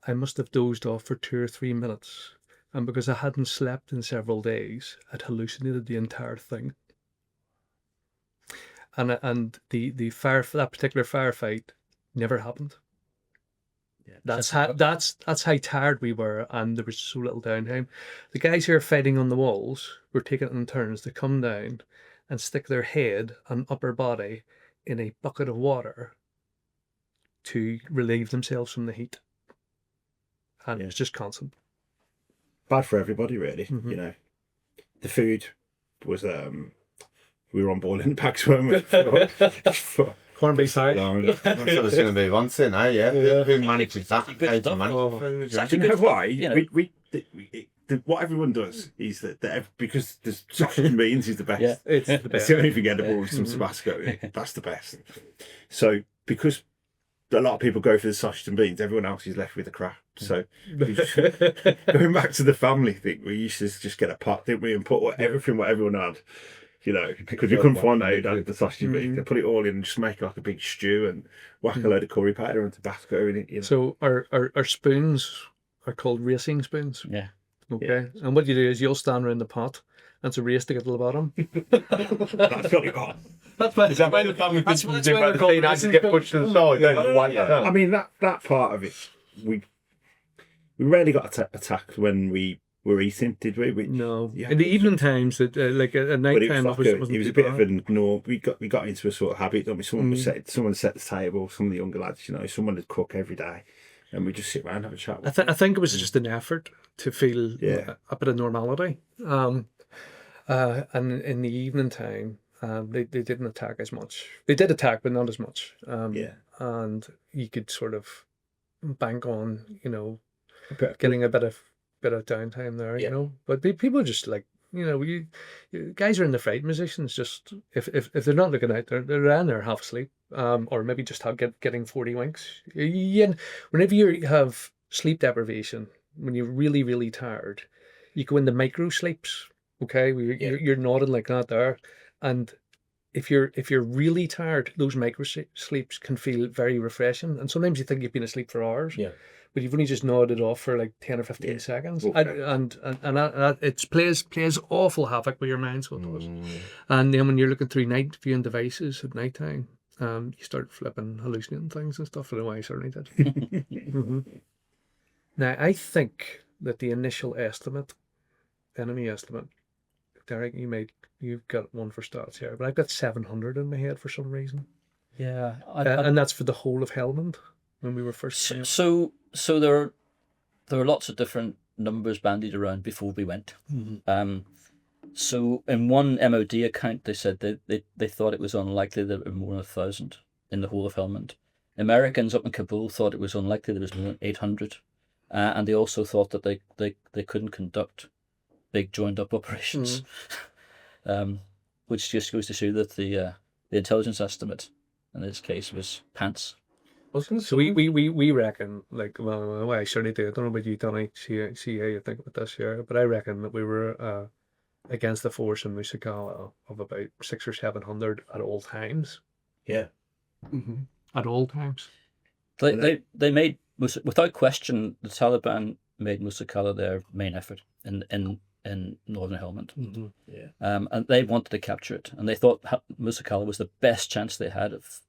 I must have dozed off for 2 or 3 minutes, and because I hadn't slept in several days, I'd hallucinated the entire thing. And that particular firefight never happened. Yeah. That's how tired we were, and there was so little downtime. The guys who are fighting on the walls were taking it in turns to come down and stick their head and upper body in a bucket of water to relieve themselves from the heat. And it's just constant. Bad for everybody, really. The food was we were on boiling packs, weren't we? Corned beef pie. that's what it's going to be once in, Who manages that? How do you manage food? It's actually You know good. why? What everyone does is that because the sausage and beans is the best. Yeah. It's the It's best. the only thing edible with some Tabasco in it. That's the best. So because a lot of people go for the sausage and beans, everyone else is left with the crap. So going back to the family thing, we used to just get a pot, didn't we, and put everything what everyone had. Because we couldn't find out who had the sausage and beans. They put it all in and just make like a big stew and whack a load of curry powder and Tabasco in it. So our spoons are called racing spoons. Yeah. Okay. And what you do is you'll stand around the pot, and it's a race to get to the bottom. That's got it on. That's why the family That's business why they're called to get pushed to the side. I mean, that part of it, we rarely got attacked when we were eating, did we? No. Yeah. In the evening times, like at night But time, it was a bit of a no. We got into a sort of habit. Don't we? Someone set the table. Some of the younger lads, someone would cook every day, and we just sit around and have a chat. I think it was just an effort to feel a bit of normality. And in the evening time, they didn't attack as much. They did attack, but not as much. And you could sort of bank on, getting a bit of downtime there, But people just like, you guys are in the fight. Musicians just if they're not looking out, they're around there half asleep, or maybe just getting 40 winks. Whenever you have sleep deprivation, when you're really, really tired, you go into micro sleeps. Okay, you're nodding like that there, and if you're really tired, those micro sleeps can feel very refreshing, and sometimes you think you've been asleep for hours. Yeah. But you've only just nodded off for like 10 or 15 seconds. And it plays awful havoc with your mind, so it does. And then when you're looking through night viewing devices at night time, you start flipping, hallucinating things and stuff. I don't know why I certainly did. Now, I think that the initial enemy estimate, Derek, you've got one for stats here, but I've got 700 in my head for some reason. Yeah. And that's for the whole of Helmand when we were first. So there were lots of different numbers bandied around before we went. So in one MOD account, they said they thought it was unlikely that there were more than 1,000 in the whole of Helmand. Americans up in Kabul thought it was unlikely there was more than 800, and they also thought that they couldn't conduct big joined up operations, which just goes to show that the intelligence estimate in this case was pants. So we reckon, like, well, I certainly do. I don't know about you, Donny. See how you think about this here, but I reckon that we were against the force in Musa Qala of about 600 or 700 at all times. Yeah. At all times. They made without question, the Taliban made Musa Qala their main effort in Northern Helmand. Mm-hmm. Yeah. And they wanted to capture it, and they thought Musa Qala was the best chance they had of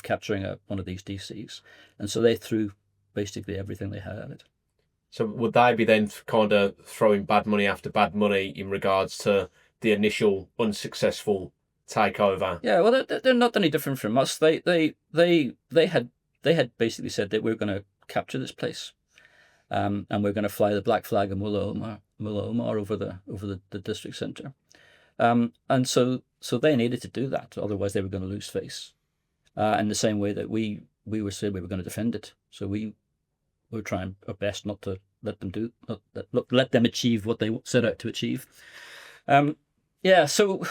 capturing one of these DCs, and so they threw basically everything they had at it. So would they be then kind of throwing bad money after bad money in regards to the initial unsuccessful takeover? Yeah, well, they're not any different from us. They had basically said that we're going to capture this place, and we're going to fly the black flag of Mullah Omar over the district centre, and so they needed to do that, otherwise they were going to lose face. In the same way that we were saying we were going to defend it, so we were trying our best not to let them achieve what they set out to achieve. Yeah, so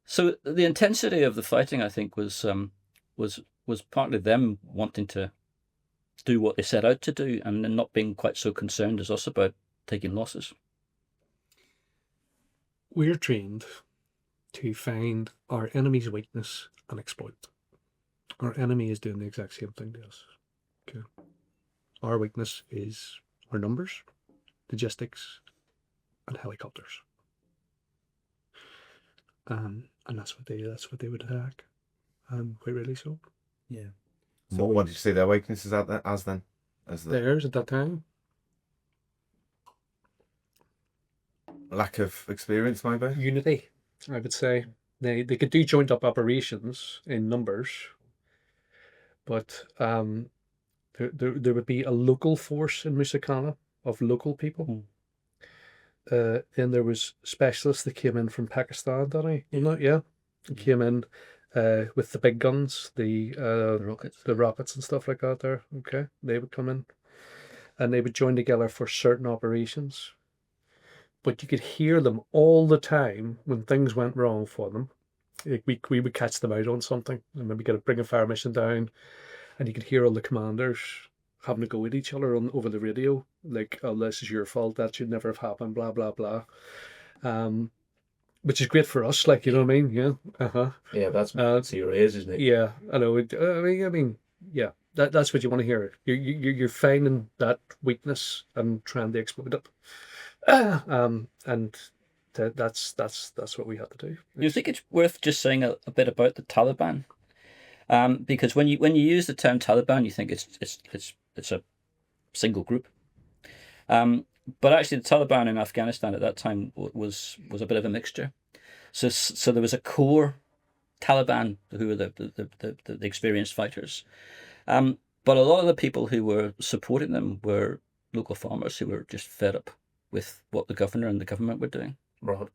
the intensity of the fighting, I think, was partly them wanting to do what they set out to do, and then not being quite so concerned as us about taking losses. We're trained to find our enemy's weakness and exploit it. Our enemy is doing the exact same thing to us. Okay. Our weakness is our numbers, logistics, and helicopters. And that's what they would attack. Quite really so. Yeah. So what did you see their weaknesses as then? Theirs at that time. Lack of experience, maybe? Unity, I would say. They could do joint up operations in numbers, but there would be a local force in Musa Qala of local people. Then there was specialists that came in from Pakistan, Danny. Yeah. Came in with the big guns, the rockets and stuff like that there. Okay. They would come in and they would join together for certain operations. But you could hear them all the time when things went wrong for them. Like we would catch them out on something and maybe bring a fire mission down, and you could hear all the commanders having to go at each other over the radio, like, "Oh, this is your fault. That should never have happened." Blah blah blah. Which is great for us, like, you know what I mean? Yeah. Yeah, that's to your ears, isn't it? Yeah, I know. I mean, yeah. That's what you want to hear. You're finding that weakness and trying to exploit it. And that's what we had to do. You think it's worth just saying a bit about the Taliban, because when you use the term Taliban, you think it's a single group, but actually the Taliban in Afghanistan at that time was a bit of a mixture. So there was a core Taliban who were the experienced fighters, but a lot of the people who were supporting them were local farmers who were just fed up with what the governor and the government were doing. Right.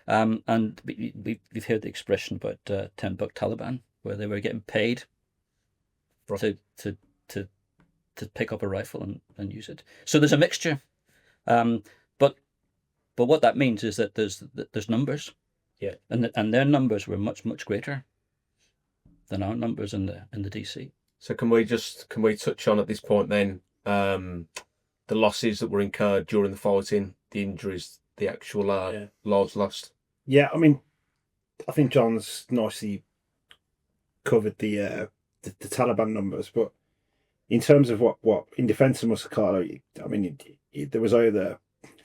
And we've heard the expression about $10 Taliban, where they were getting paid Right. to pick up a rifle and use it. So there's a mixture, but what that means is that there's numbers, Yeah. and their numbers were much greater than our numbers in the DC. So can we touch on at this point then the losses that were incurred during the fighting, the injuries, the actual lives lost? Yeah, I mean, I think John's nicely covered the Taliban numbers, but in terms of what in defence of Musa Qala, I mean, there was over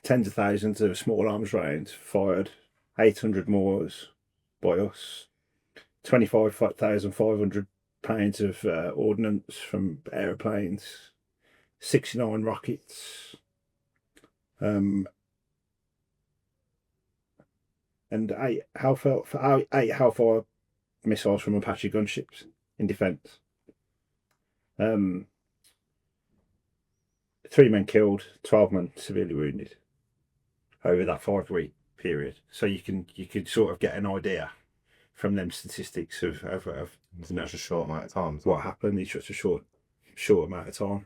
tens of thousands of small arms rounds fired, 800 Moors by us, 25,500 pounds of ordnance from aeroplanes, 69 rockets, and eight Hellfire missiles from Apache gunships in defence. 3 men killed, 12 men severely wounded over that 5-week period. So you could sort of get an idea from them statistics of It's such a short amount of time. what happened in such a short amount of time.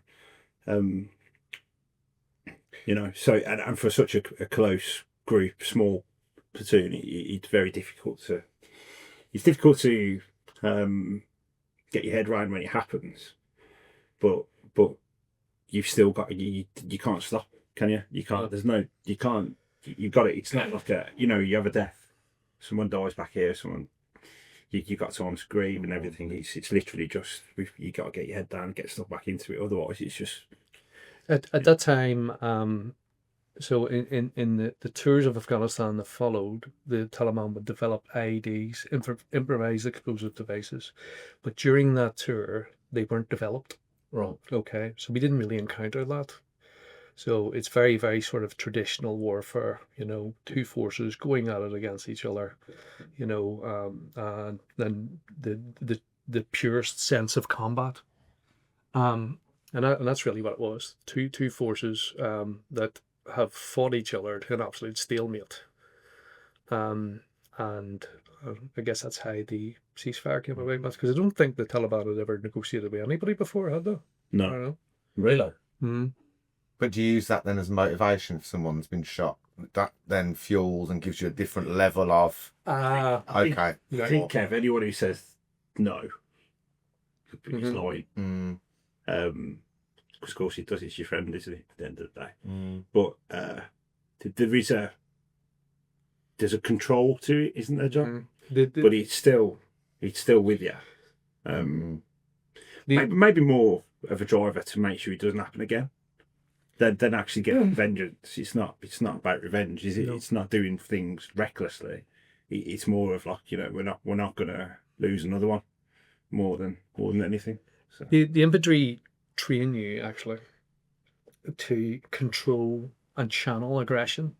So and for such a close group, small platoon, it's very difficult to get your head around when it happens, but you've still got you can't stop, can you? You can't. You've got it. It's not like you have a death. Someone dies back here. you got time to grieve and everything. It's literally just you got to get your head down and get stuff back into it. Otherwise, it's just At that time, so in the tours of Afghanistan that followed, the Taliban would develop IEDs, improvised explosive devices, but during that tour, they weren't developed. Right. Okay, so we didn't really encounter that. So it's very, very sort of traditional warfare, two forces going at it against each other, and then the purest sense of combat. And that's really what it was. Two forces that have fought each other to an absolute stalemate. And I guess that's how the ceasefire came about. Because I don't think the Taliban had ever negotiated with anybody before, had they? I no. don't know. Really? Mm. But do you use that then as motivation if someone's been shot? That then fuels and gives you a different level of I okay. think Kev, anyone who says no, is Mhm. lying. Because of course it does. It's your friend, isn't it? At the end of the day. Mm. But there's a control to it, isn't there, John? But it's still with you. Maybe more of a driver to make sure it doesn't happen again. Then actually get vengeance. It's not about revenge, is it? No. It's not doing things recklessly. It's more of like, we're not gonna lose another one more than anything. So The infantry train you actually to control and channel aggression,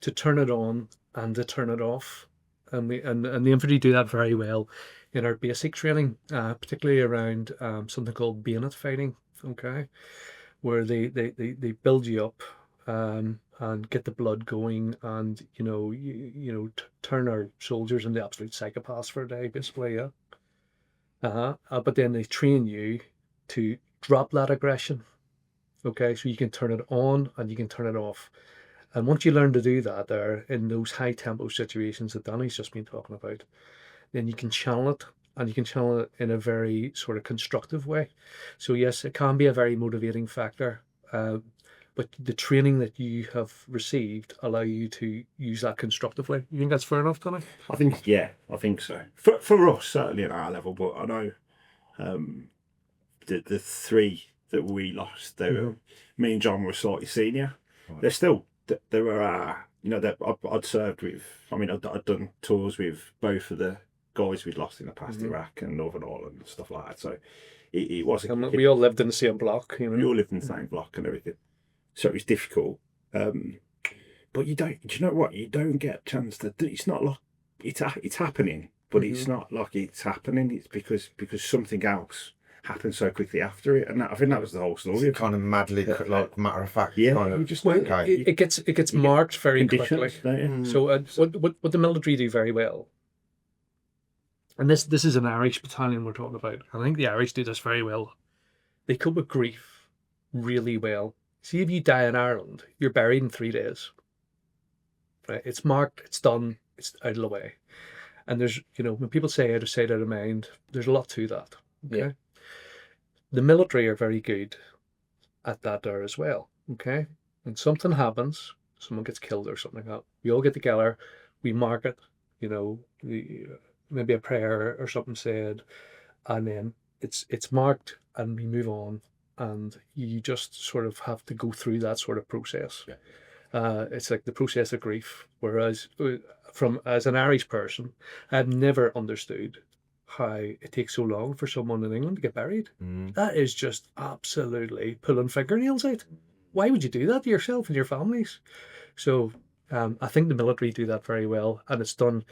to turn it on and to turn it off, and the infantry do that very well in our basic training, particularly around something called bayonet fighting. Okay, where they build you up and get the blood going, and turn our soldiers into absolute psychopaths for a day, basically. Yeah. But then they train you to drop that aggression. Okay, so you can turn it on and you can turn it off. And once you learn to do that there in those high tempo situations that Danny's just been talking about, then you can channel it, and you can channel it in a very sort of constructive way. So yes, it can be a very motivating factor, but the training that you have received allow you to use that constructively. You think that's fair enough, Danny? I think so. For us, certainly at our level, but I know the three that we lost, they were, me and John were slightly senior. Right. They're still, they were, I'd served with, I'd done tours with both of the guys we'd lost in the past, Iraq and Northern Ireland and stuff like that. So it wasn't. We all lived in the same block, We all lived in the same block and everything. So it was difficult. But you don't, do you know what? You don't get a chance to do, it's not like, it's happening, but it's not like it's happening. It's because something else happened so quickly after it. And I think that was the whole story. Kind of madly, like matter of fact. Yeah. Kind of, You just, it gets marked very quickly. So what the military do very well, and this is an Irish battalion we're talking about. I think the Irish do this very well. They cope with grief really well. See, if you die in Ireland, you're buried in 3 days. Right? It's marked, it's done, it's out of the way. And there's, when people say out of sight, out of mind, there's a lot to that. Okay. Yeah. The military are very good at that there as well. Okay. When something happens, someone gets killed or something like that, we all get together, we mark it, maybe a prayer or something said, and then it's marked and we move on, and you just sort of have to go through that sort of process. Yeah. It's like the process of grief. Whereas as an Irish person, I've never understood how it takes so long for someone in England to get buried. That is just absolutely pulling fingernails out. Why would you do that to yourself and your families? So I think the military do that very well, and it's done.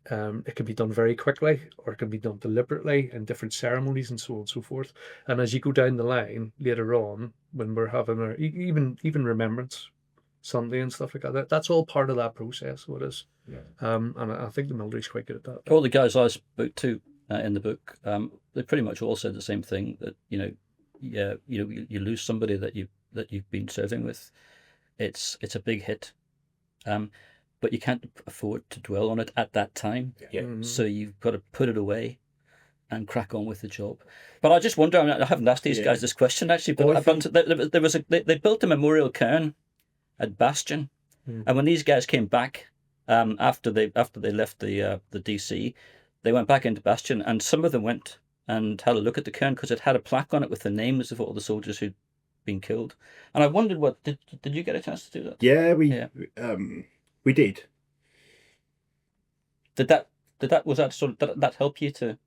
It can be done very quickly, or it can be done deliberately in different ceremonies and so on and so forth. And as you go down the line later on, when we're having our even Remembrance Sunday and stuff like that, that's all part of that process. So it is. Yeah. And I think the military's quite good at that. All the guys I spoke to in the book, they pretty much all said the same thing, that you lose somebody that you've been serving with, it's a big hit. But you can't afford to dwell on it at that time. Yeah. So you've got to put it away and crack on with the job. But I just wonder, I haven't asked these guys this question actually, but they built a memorial cairn at Bastion, and when these guys came back after they left the DC, they went back into Bastion, and some of them went and had a look at the cairn because it had a plaque on it with the names of all the soldiers who'd been killed. And I wondered, what did you get a chance to do that? Yeah, we did. Did that that help you to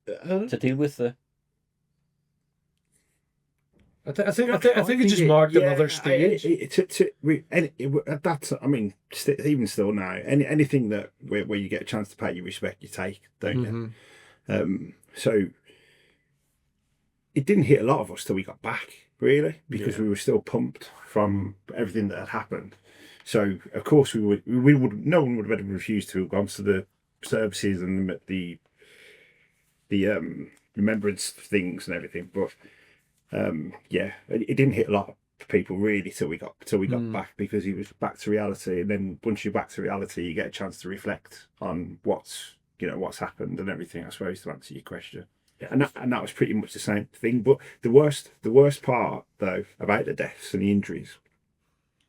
deal with the? I think it just marked another stage. At that, I mean, even still now, anything that where you get a chance to pay your respect, you take, don't you? So it didn't hit a lot of us till we got back, really, because we were still pumped from everything that had happened. So of course we would no one would have ever refused to have gone to the services and the remembrance things and everything, but. It didn't hit a lot of people really till we got back, because he was back to reality, and then once you're back to reality, you get a chance to reflect on what's happened and everything, I suppose, to answer your question. Yeah, and that was pretty much the same thing. But the worst part though about the deaths and the injuries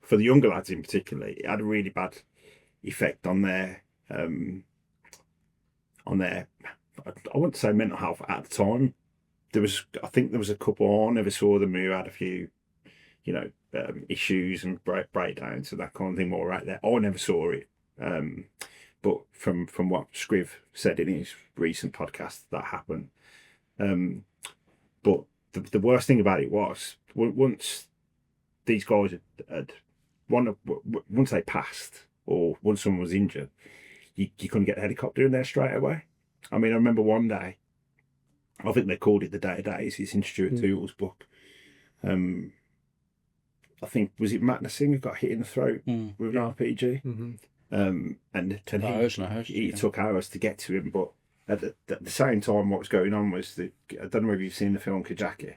for the younger lads in particular, it had a really bad effect on their I wouldn't say mental health at the time. I think there was a couple, I never saw them who had a few, issues and breakdowns and that kind of thing more right there. I never saw it. But from what Scriv said in his recent podcast, that happened. But the worst thing about it was, once these guys once they passed, or once someone was injured, you couldn't get a helicopter in there straight away. I mean, I remember one day, I think they called it the Day of Days. It's in Stuart Tootle's book. I think, was it Matt Nassing who got hit in the throat with an RPG? And he took hours to get to him. But at the same time, what was going on was that, I don't know if you've seen the film Kajaki.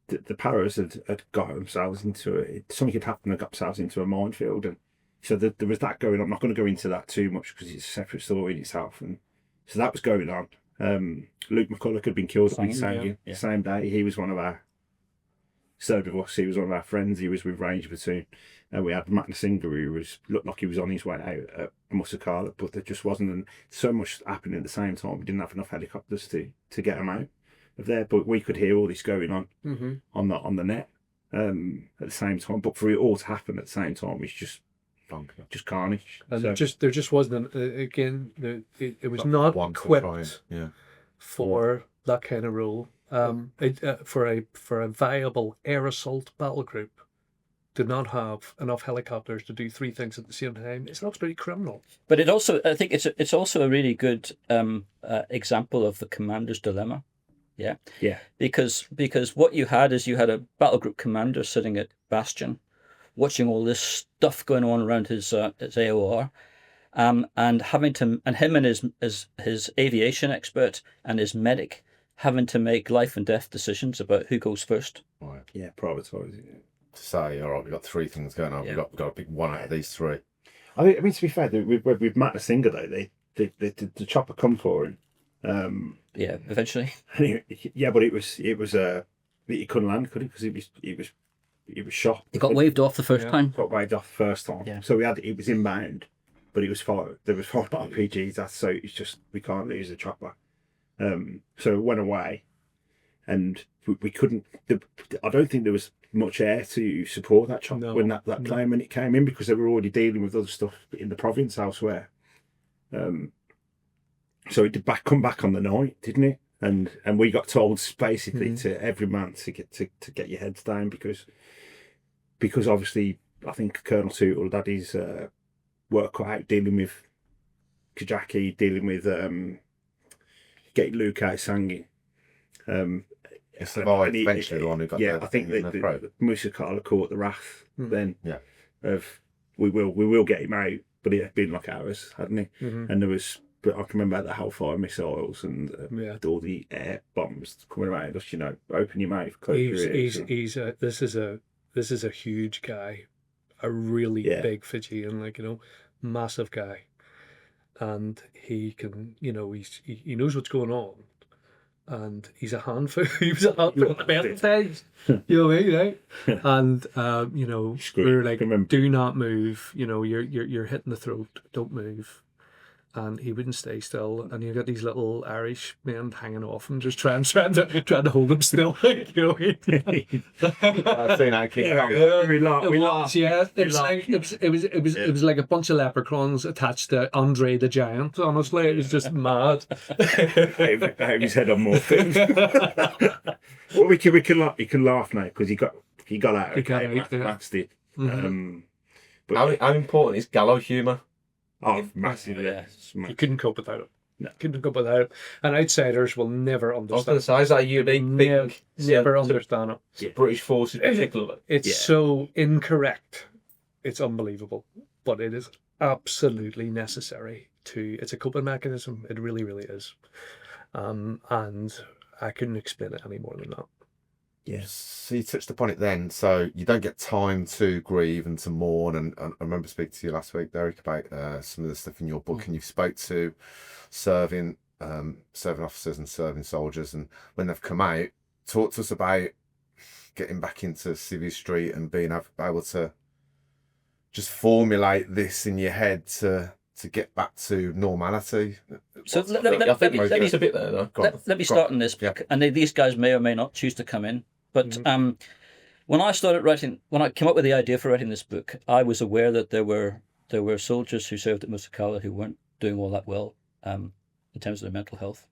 The Paras had got themselves into something had happened and got themselves into a minefield, and so there was that going on. I'm not going to go into that too much because it's a separate story in itself, and so that was going on. Luke McCulloch had been killed the same day. He was one of our served with us. He was one of our friends. He was with Range Platoon, and we had Matt Nasinga, who looked like he was on his way out at Musa Qala, but there just wasn't. And so much happened at the same time. We didn't have enough helicopters to get him out of there, but we could hear all this going on on the net at the same time. But for it all to happen at the same time, it's just carnage. And there just wasn't it was not equipped for that kind of role. For a viable air assault battle group, did not have enough helicopters to do three things at the same time. It's absolutely criminal. But I think it's also a really good example of the commander's dilemma. Yeah. Because what you had a battle group commander sitting at Bastion, watching all this stuff going on around his AOR, and him and his aviation expert and his medic having to make life and death decisions about who goes first. Right. Yeah, privatising it. To say, all right, we've got three things going on. We've got to pick one out of these three. I mean, to be fair, with Matt Nasinga though, the chopper come for him. Eventually. But it was he couldn't land, could he? Because he was shot. He got waved off the first time. Got waved off the first time. Yeah. So it was inbound, but it was fired. There was 5 RPGs. So it's just, we can't lose the chopper. So it went away, and we couldn't. I don't think there was much air to support that chopper when that plane when it came in, because they were already dealing with other stuff in the province elsewhere. So it did come back on the night, didn't it? And we got told basically to every man to get your heads down, because obviously I think Colonel Tootle had his work cut out dealing with Kajaki, dealing with getting Luke out singing. He survived eventually, the one who got I think that Musa Qala caught the wrath then of we will get him out, but it had been like hours, hadn't it? And there was. But I can remember the Hellfire missiles and all the air bombs coming around us. Open your mouth, close your ears. This is a huge guy, a really big Fijian, massive guy, and he can, he knows what's going on, and he's a handful. He was a handful at the best of times. You know what I mean, right? And you know, we were like, do not move. You know, you're hitting the throat. Don't move. And he wouldn't stay still. And you got these little Irish men hanging off him, just trying to hold him still. Like, you know. I've seen that kid. It was like a bunch of leprechauns attached to Andre the Giant. Honestly, it was just mad. I hope he's head on more things. Well, we can laugh now because he got out. He got out, yeah. That's it. Mm-hmm. But How important is gallows humour? oh, massively. Yeah. You couldn't cope without it. No. Couldn't cope without it. And outsiders will never I was going to understand. say, is that a unique thing? Never to understand it. British forces particularly. It's Yeah. so incorrect. It's unbelievable. But it is absolutely necessary it's a coping mechanism. It really, really is. And I couldn't explain it any more than that. Yes. So you touched upon it then. So you don't get time to grieve and to mourn. And I remember speaking to you last week, Derek, about some of the stuff in your book, and you spoke to serving officers and serving soldiers, and when they've come out, talk to us about getting back into Civvy Street and being able to just formulate this in your head to get back to normality. So I think it's a bit there though. Let me start on this, and these guys may or may not choose to come in. But when I started writing, when I came up with the idea for writing this book, I was aware that there were soldiers who served at Musakala who weren't doing all that well in terms of their mental health,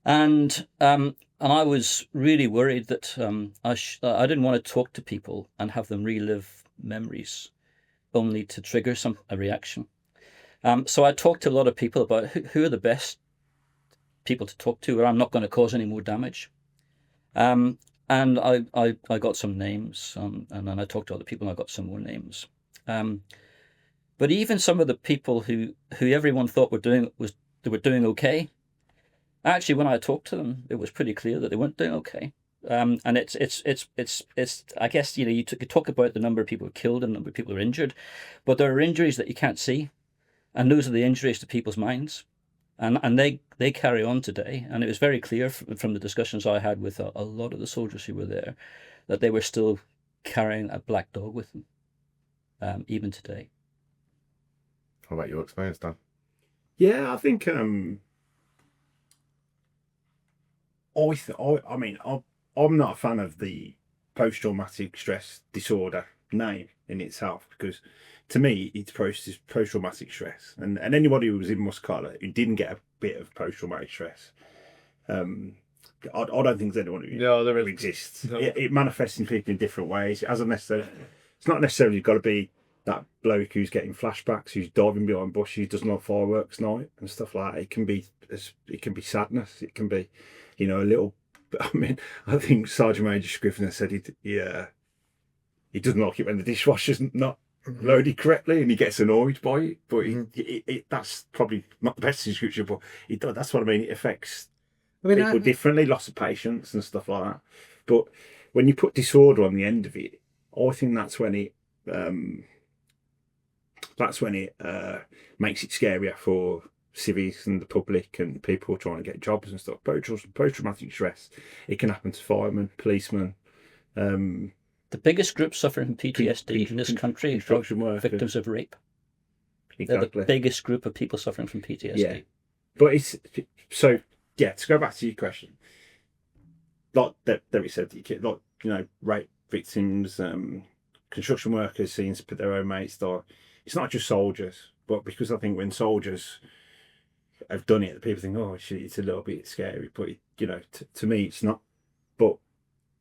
and I was really worried that I didn't want to talk to people and have them relive memories, only to trigger a reaction. So I talked to a lot of people about who are the best people to talk to where I'm not going to cause any more damage. And I got some names, and then I talked to other people and I got some more names. But even some of the people who everyone thought were doing okay, actually when I talked to them, it was pretty clear that they weren't doing okay. And it's I guess, you know, you talk about the number of people killed and the number of people who are injured, but there are injuries that you can't see. And those are the injuries to people's minds. And they carry on today. And it was very clear from the discussions I had with a lot of the soldiers who were there that they were still carrying a black dog with them, even today. How about your experience, Dan? Yeah, I think I'm not a fan of the post-traumatic stress disorder name in itself, because to me it's post-traumatic stress, and anybody who was in Musa Qala who didn't get a bit of post-traumatic stress, I don't think there's anyone who exists. No. It manifests in people in different ways. It's not necessarily got to be that bloke who's getting flashbacks, who's diving behind bushes, doesn't have fireworks night and stuff like that. It can be sadness. It can be, you know, a little. I mean, I think Sergeant Major Scrivener said he doesn't like it when the dishwasher's not loaded correctly, and he gets annoyed by it. But that's probably not the best description, but that's what I mean. It affects people differently, loss of patience and stuff like that. But when you put disorder on the end of it, I think that's when it makes it scarier for civvies and the public and people trying to get jobs and stuff. Post-traumatic stress, it can happen to firemen, policemen. The biggest group suffering from PTSD in this country are victims of rape. Exactly. They're the biggest group of people suffering from PTSD. Yeah. But to go back to your question, like Derek said, like, you know, rape victims, construction workers seeing their own mates die. It's not just soldiers, but because I think when soldiers have done it, people think, oh shit, it's a little bit scary. But you know, to me, it's not. But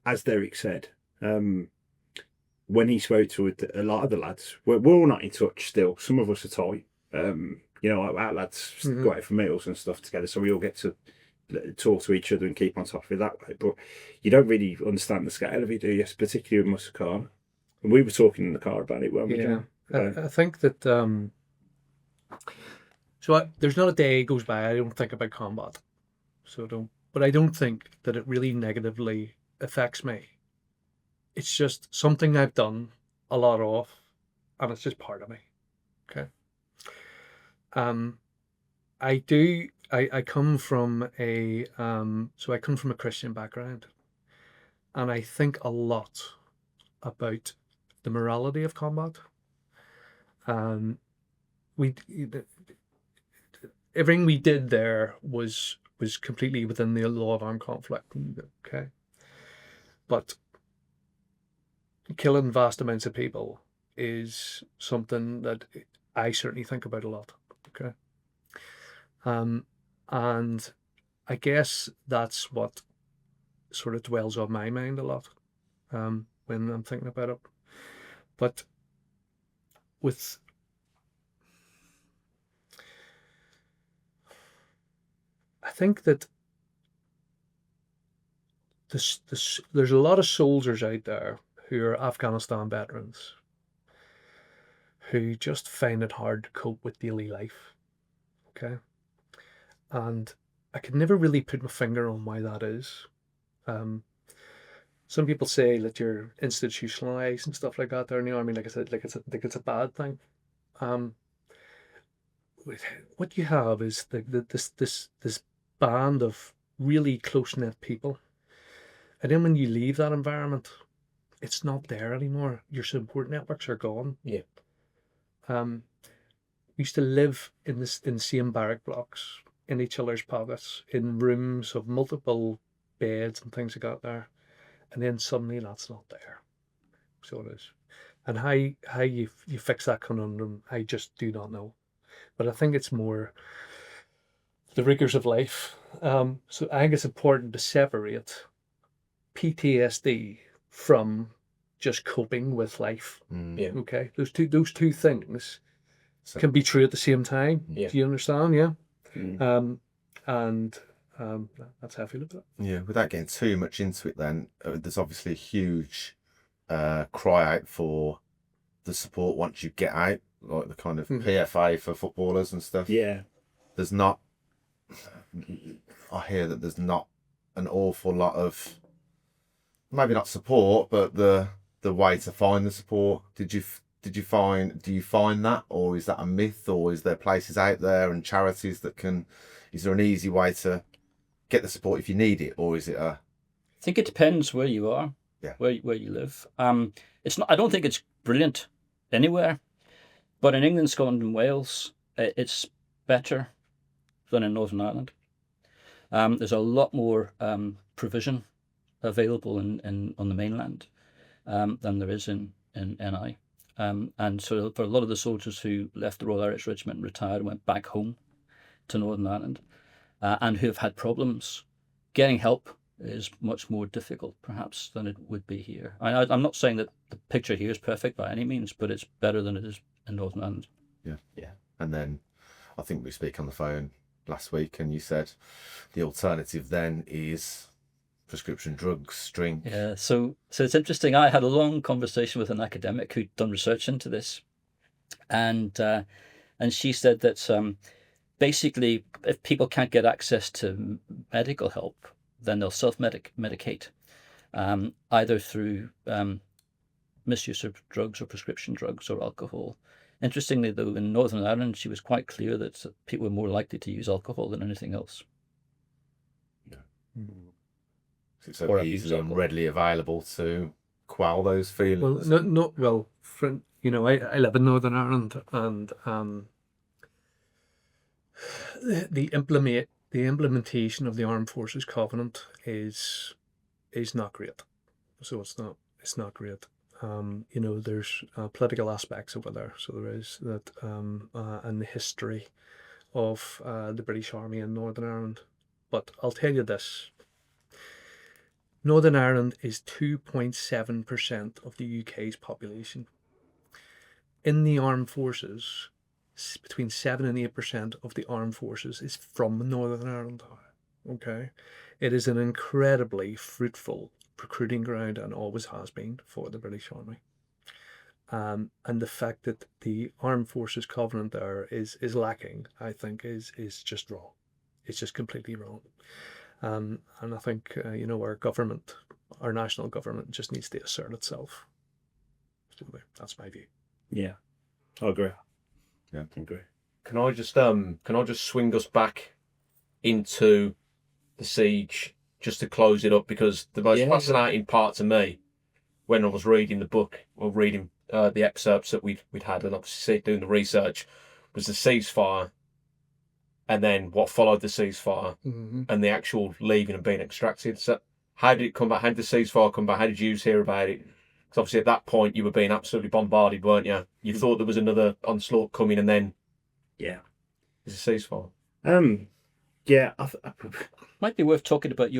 as Derek said, when he spoke to a lot of the lads, we're all not in touch still. Some of us are tight. You know, our lads go out for meals and stuff together, so we all get to talk to each other and keep on top of it that way. But you don't really understand the scale of it, do you? Particularly with Musa Qala. And we were talking in the car about it, weren't we? Yeah. I think that there's not a day goes by I don't think about combat. But I don't think that it really negatively affects me. It's just something I've done a lot of, and it's just part of me. Okay. I I come from a so I come from a Christian background, and I think a lot about the morality of combat. We everything we did there was completely within the law of armed conflict. Okay, but killing vast amounts of people is something that I certainly think about a lot. Okay, and I guess that's what sort of dwells on my mind a lot when I'm thinking about it. But with I think that there's a lot of soldiers out there who are Afghanistan veterans who just find it hard to cope with daily life. Okay. And I could never really put my finger on why that is. Some people say that you're institutionalized and stuff like that there in the army, like it's a bad thing. What you have is this band of really close-knit people, and then when you leave that environment, it's not there anymore. Your support networks are gone. Yeah. We used to live in the same barrack blocks, in each other's pockets, in rooms of multiple beds and things like that there, and then suddenly that's not there. So it is. And how you fix that conundrum, I just do not know. But I think it's more the rigors of life. So I think it's important to separate PTSD from just coping with life. Yeah. Okay, those two things So- can be true at the same time. Yeah. Do you understand? Yeah. Mm. And that's how I feel about it. Yeah, without getting too much into it then, there's obviously a huge cry out for the support once you get out, like the kind of PFA for footballers and stuff. Yeah. There's not, I hear that there's not an awful lot of, maybe not support, but the way to find the support. Do you find that, or is that a myth, or is there places out there and charities that is there an easy way to get the support if you need it, or is it I think it depends where you are, Yeah. where you live. It's not. I don't think it's brilliant anywhere, but in England, Scotland, and Wales, it's better than in Northern Ireland. There's a lot more provision available on the mainland than there is in NI. And so for a lot of the soldiers who left the Royal Irish Regiment and retired and went back home to Northern Ireland, and who have had problems, getting help is much more difficult perhaps than it would be here. I'm not saying that the picture here is perfect by any means, but it's better than it is in Northern Ireland. Yeah. And then I think we speak on the phone last week and you said the alternative then is prescription drugs, drink. Yeah, so it's interesting. I had a long conversation with an academic who'd done research into this, and she said that basically, if people can't get access to medical help, then they'll self-medicate, either through misuse of drugs or prescription drugs or alcohol. Interestingly, though, in Northern Ireland, she was quite clear that people were more likely to use alcohol than anything else. It's Or so abuse easily and alcohol. readily available to quell those feelings. Well, I live in Northern Ireland, and the implementation of the Armed Forces Covenant is not great. So it's not great. There's political aspects over there. So there is that, and the history of the British Army in Northern Ireland. But I'll tell you this. Northern Ireland is 2.7% of the UK's population. In the armed forces, between 7 and 8% of the armed forces is from Northern Ireland. Okay, it is an incredibly fruitful recruiting ground and always has been for the British Army. And the fact that the Armed Forces Covenant there is lacking, I think, is just wrong. It's just completely wrong. And I think our government, our national government, just needs to assert itself. So that's my view. Yeah. I agree. Yeah. I agree. Can I just swing us back into the siege just to close it up, because the most fascinating part to me when I was reading the book or reading the excerpts that we'd had and obviously doing the research was the ceasefire, and then what followed the ceasefire and the actual leaving and being extracted. So how did it come back? How did the ceasefire come back? How did you hear about it? Because obviously at that point you were being absolutely bombarded, weren't you? You thought there was another onslaught coming, and then Yeah. it's a ceasefire. Yeah. Might be worth talking about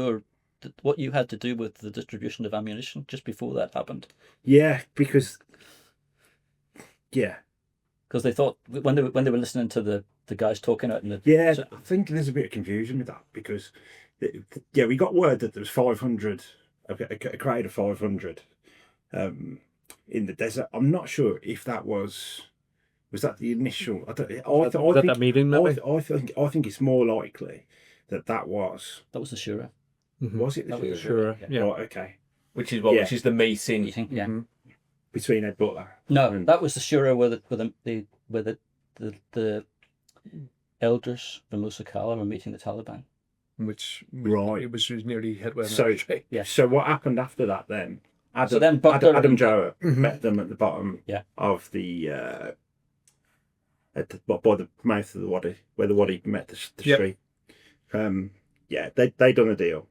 what you had to do with the distribution of ammunition just before that happened. Yeah, because Because they thought when they were listening to the guys talking out in the I think there's a bit of confusion with that, because we got word that there was 500, a crowd of 500 in the desert. I'm not sure if that was that the initial. I think that meeting, maybe? I think it's more likely that was the Shura. Was it the That was Shura? Sure. Yeah. Right, okay. Which is which is the meeting. Yeah. Between Ed Butler. No, that was the Shura where the elders from Musa Qala were meeting the Taliban. Which Right. it was nearly hit with So Yeah. So what happened after that then? So then Butler Adam Joa met them at the bottom Yeah. of the by the mouth of the wadi, where the wadi met the street. They done a deal.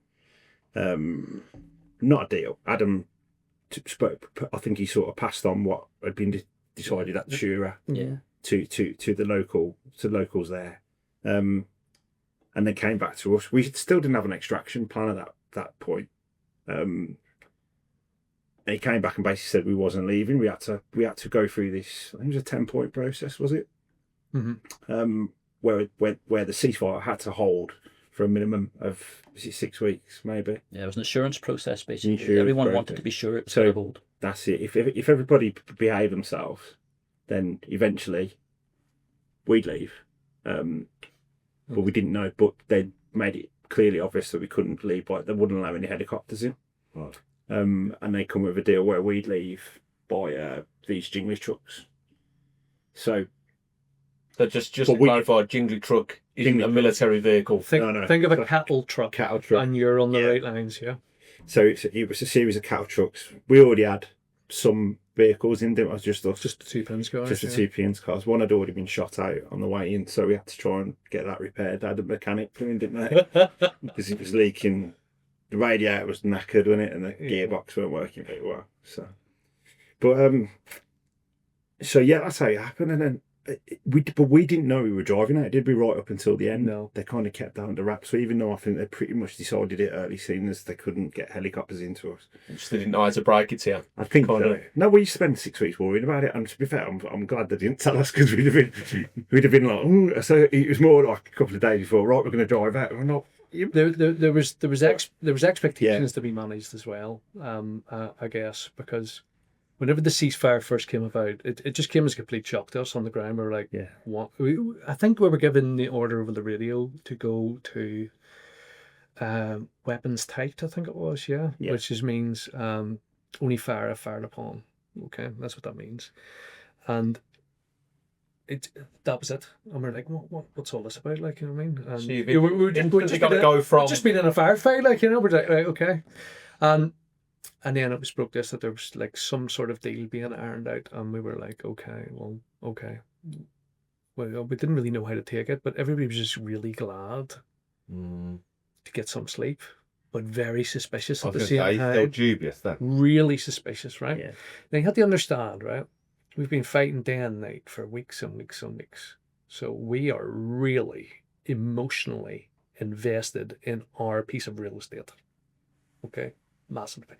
Not a deal. Adam spoke. I think he sort of passed on what had been decided at the Shura Yeah. to the locals there, and then came back to us. We still didn't have an extraction plan at that point. And he came back and basically said we wasn't leaving. We had to go through this. I think it was a 10-point process, was it? Where the ceasefire had to hold for a minimum of 6 weeks, maybe. Yeah, it was an assurance process basically. Insurance Everyone process. wanted to be sure it was So- going to hold. That's it. If everybody behave themselves, then eventually we'd leave. But we didn't know. But they made it clearly obvious that we couldn't leave. But they wouldn't allow any helicopters in. Right. And they come with a deal where we'd leave by these jingly trucks. So just to clarify, jingly truck isn't a military vehicle. Think of a cattle truck, and you're on the right lines, yeah. So it was a series of cattle trucks. We already had some vehicles in, didn't we? Just the 2 pins cars. Just the 2 pins cars. One had already been shot out on the way in, so we had to try and get that repaired. They had a mechanic come in, didn't they? Because it was leaking. The radiator was knackered, wasn't it? And the gearbox weren't working very well. So that's how it happened. And then we didn't know we were driving it, did we? Right up until the end. No. They kind of kept that under wraps. So even though I think they pretty much decided it early, seeing as they couldn't get helicopters into us. Just they didn't know how to break it here. I think Kind so. of. No, we spent 6 weeks worrying about it, and to be fair, I'm glad they didn't tell us, because we'd have been like, oh. So it was more like a couple of days before. Right, we're going to drive out. We're not. There was expectations to be managed as well. I guess, because whenever the ceasefire first came about, it just came as a complete shock to us on the ground. We were like, what? I think we were given the order over the radio to go to weapons tight, I think it was, which just means only fire if fired upon. Okay, that's what that means. And that was it. And we're like, what's all this about? Like, you know what I mean? And So we're just going to go from just been in a firefight, like, you know. We're like, right, okay. And then it was broke this that there was like some sort of deal being ironed out, and we were like, okay. Well, we didn't really know how to take it, but everybody was just really glad to get some sleep, but very suspicious at the same time. Still dubious then. Really suspicious, right? Yeah. Now you have to understand, right? We've been fighting day and night for weeks and weeks and weeks. So we are really emotionally invested in our piece of real estate. Okay? Massively.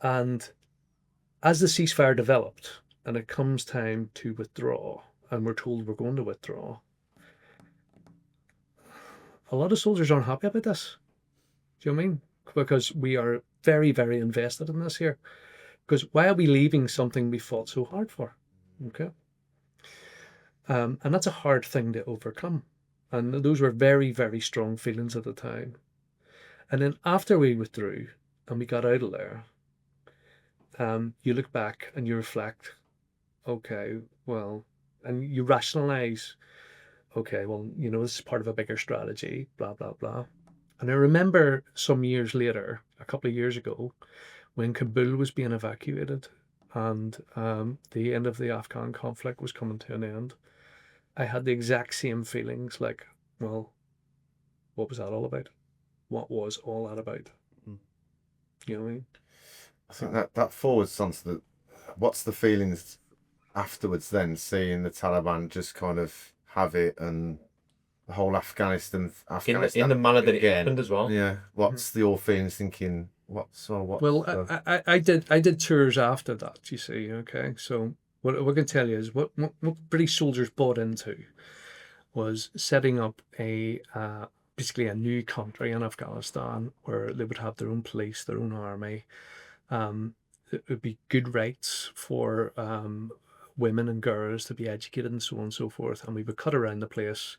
And as the ceasefire developed and it comes time to withdraw, and we're told we're going to withdraw, a lot of soldiers aren't happy about this. Do you know what I mean? Because we are very, very invested in this here. Because why are we leaving something we fought so hard for? Okay. And that's a hard thing to overcome. And those were very, very strong feelings at the time. And then after we withdrew and we got out of there, you look back and you reflect, okay, well, and you rationalize, okay, well, this is part of a bigger strategy, blah, blah, blah. And I remember some years later, a couple of years ago, when Kabul was being evacuated and the end of the Afghan conflict was coming to an end, I had the exact same feelings like, well, what was that all about? What was all that about? You know what I mean? I think that forwards onto what's the feelings afterwards then, seeing the Taliban just kind of have it and the whole Afghanistan in the manner that it happened as well. Yeah. What's your feelings thinking? Well, I did tours after that, you see, okay? So what I can tell you is what British soldiers bought into was setting up basically a new country in Afghanistan where they would have their own police, their own army. It would be good rights for women and girls to be educated and so on and so forth. And we would cut around the place,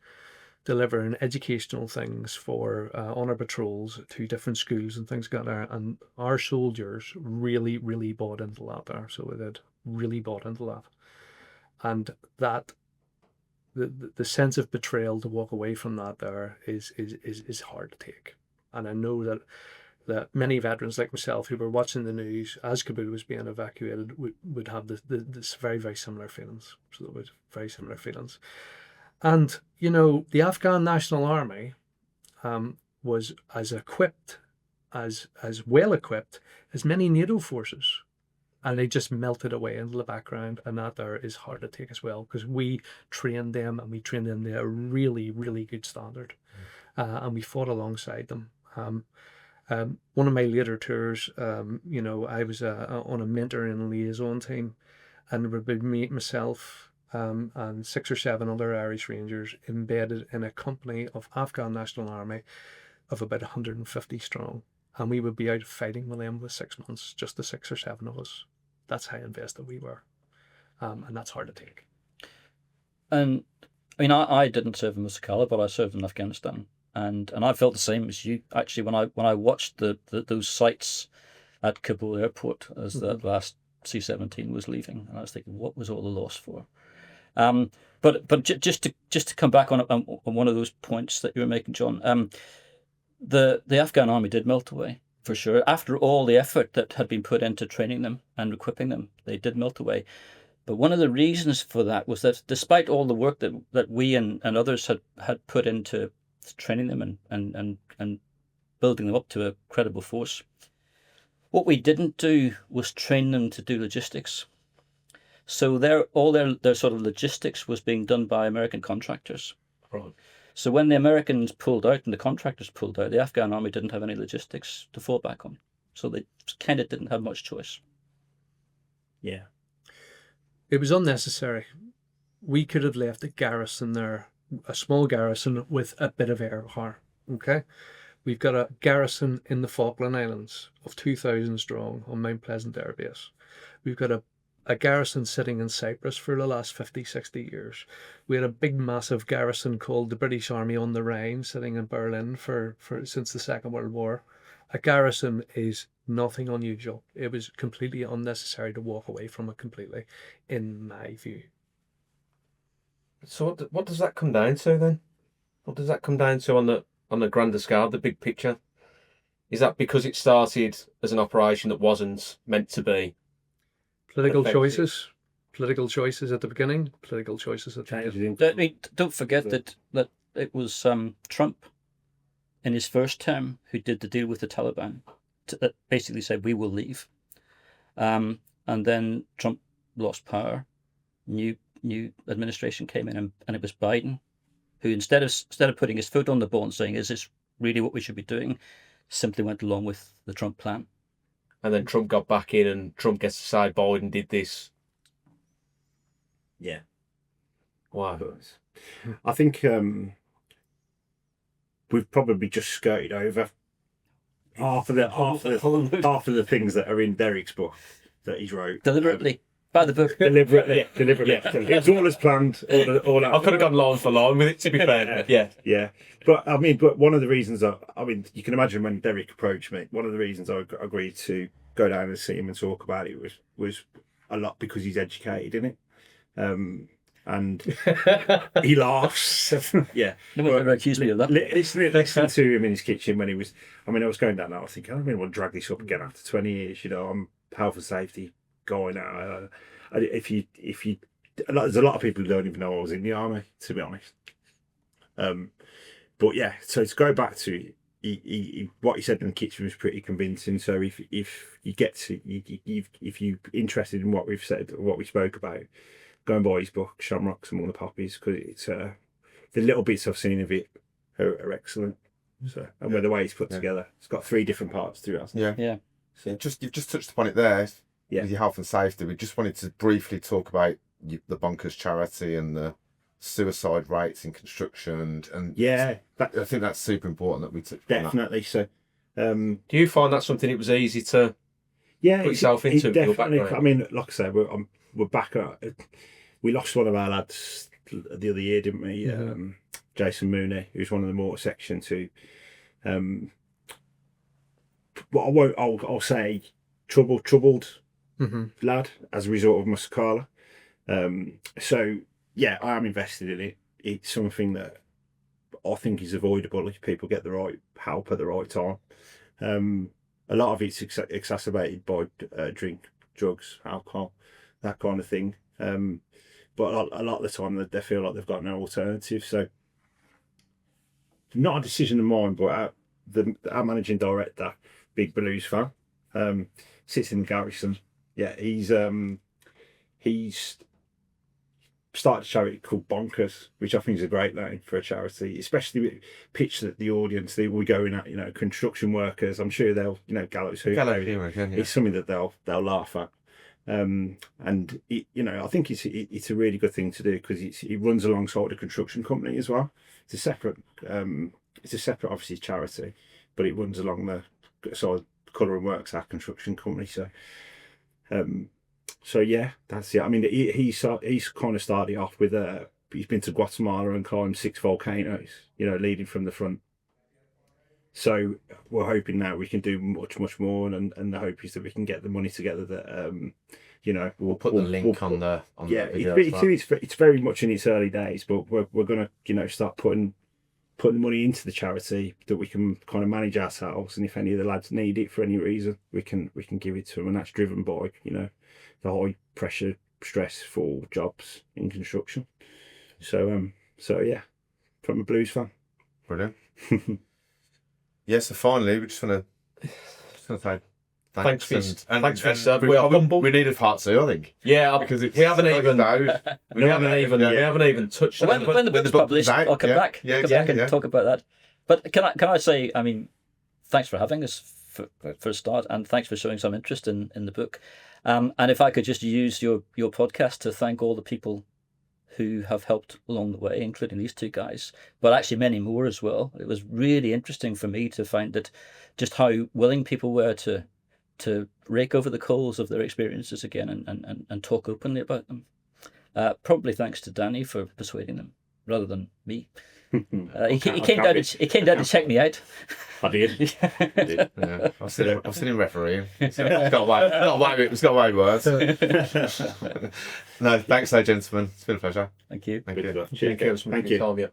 delivering educational things for on our patrols to different schools and things like that. And our soldiers really, really bought into that there. So they did really bought into that. And that the sense of betrayal to walk away from that there is hard to take. And I know that many veterans like myself who were watching the news as Kabul was being evacuated would have this very, very similar feelings. So there was very similar feelings. And, the Afghan National Army was as equipped, as well equipped as many NATO forces. And they just melted away into the background. And that there is hard to take as well, because we trained them and we trained them to a really, really good standard. And we fought alongside them. One of my later tours, I was on a mentor and liaison team, and there would be myself and 6 or 7 other Irish Rangers embedded in a company of Afghan National Army of about 150 strong. And we would be out fighting with them for 6 months, just the 6 or 7 of us. That's how invested we were. And that's hard to take. And I mean, I didn't serve in Musa Qala, but I served in Afghanistan. And I felt the same as you, actually, when I watched those sights at Kabul airport as the last C-17 was leaving. And I was thinking, what was all the loss for? But just to come back on one of those points that you were making, John, the Afghan army did melt away, for sure. After all the effort that had been put into training them and equipping them, they did melt away. But one of the reasons for that was that despite all the work that we and others had put into training them and building them up to a credible force, what we didn't do was train them to do logistics. So all their sort of logistics was being done by American contractors. Right. So when the Americans pulled out and the contractors pulled out, the Afghan army didn't have any logistics to fall back on. So they kind of didn't have much choice. Yeah. It was unnecessary. We could have left a garrison there, a small garrison with a bit of air power. Okay? We've got a garrison in the Falkland Islands of 2,000 strong on Mount Pleasant Air Base. We've got a garrison sitting in Cyprus for the last 50, 60 years. We had a big, massive garrison called the British Army on the Rhine sitting in Berlin for since the Second World War. A garrison is nothing unusual. It was completely unnecessary to walk away from it completely, in my view. So what does that come down to then? What does that come down to on the grander scale, the big picture? Is that because it started as an operation that wasn't meant to be? Political choices at the beginning, political choices at the end. I mean, don't forget that it was Trump in his first term who did the deal with the Taliban that basically said we will leave, and then Trump lost power, new administration came in, and it was Biden who instead of putting his foot on the ball and saying, is this really what we should be doing, simply went along with the Trump plan. And then Trump got back in, and Trump gets to side Biden did this. Yeah. Wow. I think we've probably just skirted over half of the things that are in Derek's book that he's wrote. Deliberately. By the book. Deliberately. It was all as planned. All I could have gone line for line with it, to be fair. Yeah. Yeah. But one of the reasons you can imagine when Derek approached me, one of the reasons I agreed to go down and see him and talk about it was a lot because he's educated in it. and he laughs. Yeah. No one ever accused me of that. Listening to him in his kitchen when he was, I mean, I was going down there, I was thinking, I don't really want to drag this up again after 20 years, you know, I'm health and safety guy now. If you, there's a lot of people who don't even know I was in the army, to be honest. But yeah, so to go back to what he said in the kitchen was pretty convincing. So if you get to, if you're interested in what we've said, what we spoke about, go and buy his book, Shamrocks Among the Poppies, because it's the little bits I've seen of it are excellent. So, and with the way it's put together, it's got 3 different parts to it. Yeah. So you've just touched upon it there. Yeah. With your health and safety. We just wanted to briefly talk about the Bonkers charity and the suicide rates in construction, and Yeah, I think that's super important that we took. definitely. So, Do you find that something it was easy to yeah, put yourself into your definitely. background? I mean, like I said, we're back. We lost one of our lads the other year, didn't we? Jason Mooney, who's one of the mortar section too. But I'll say troubled lad as a result of Musa Qala. So yeah, I am invested in it. It's something that I think is avoidable if people get the right help at the right time. A lot of it's exacerbated by drink, drugs, alcohol, that kind of thing. But a lot of the time they feel like they've got no alternative. So not a decision of mine, but our managing director, big Blues fan, sits in the garrison. Yeah, he's started a charity called Bonkers, which I think is a great name for a charity, especially pitched at the audience. They were going at, you know, construction workers. I'm sure they'll, you know, gallows humor. It's something that they'll laugh at. And it, you know, I think it's a really good thing to do because it runs alongside a construction company as well. It's a separate obviously charity, but it runs along the side. Colour and Works, our construction company. So yeah, that's it. I mean, he's kind of started off with he's been to Guatemala and climbed 6 volcanoes, you know, leading from the front. So we're hoping now we can do much more, and the hope is that we can get the money together that you know, we'll put the link on the video. It's very much in its early days, but we're gonna, you know, start putting the money into the charity that we can kind of manage ourselves, and if any of the lads need it for any reason, we can give it to them, and that's driven by, you know, the high pressure, stressful jobs in construction. So yeah, from a Blues fan. Brilliant. Yeah, so finally we just want to say thanks for we we are humble. We needed part 2, I think. Yeah, Because we haven't even we haven't even touched on it. When the book's published, I'll come back. Back and talk about that. But can I say, I mean, thanks for having us for a start, and thanks for showing some interest in the book. And if I could just use your podcast to thank all the people who have helped along the way, including these 2 guys, but actually many more as well. It was really interesting for me to find that just how willing people were to rake over the coals of their experiences again and talk openly about them. Probably thanks to Danny for persuading them rather than me. He came down to check me out. I did. Yeah. I've seen him refereeing. It's got way worse. No, thanks, though, gentlemen. It's been a pleasure. Thank you. Thank you. Thank you.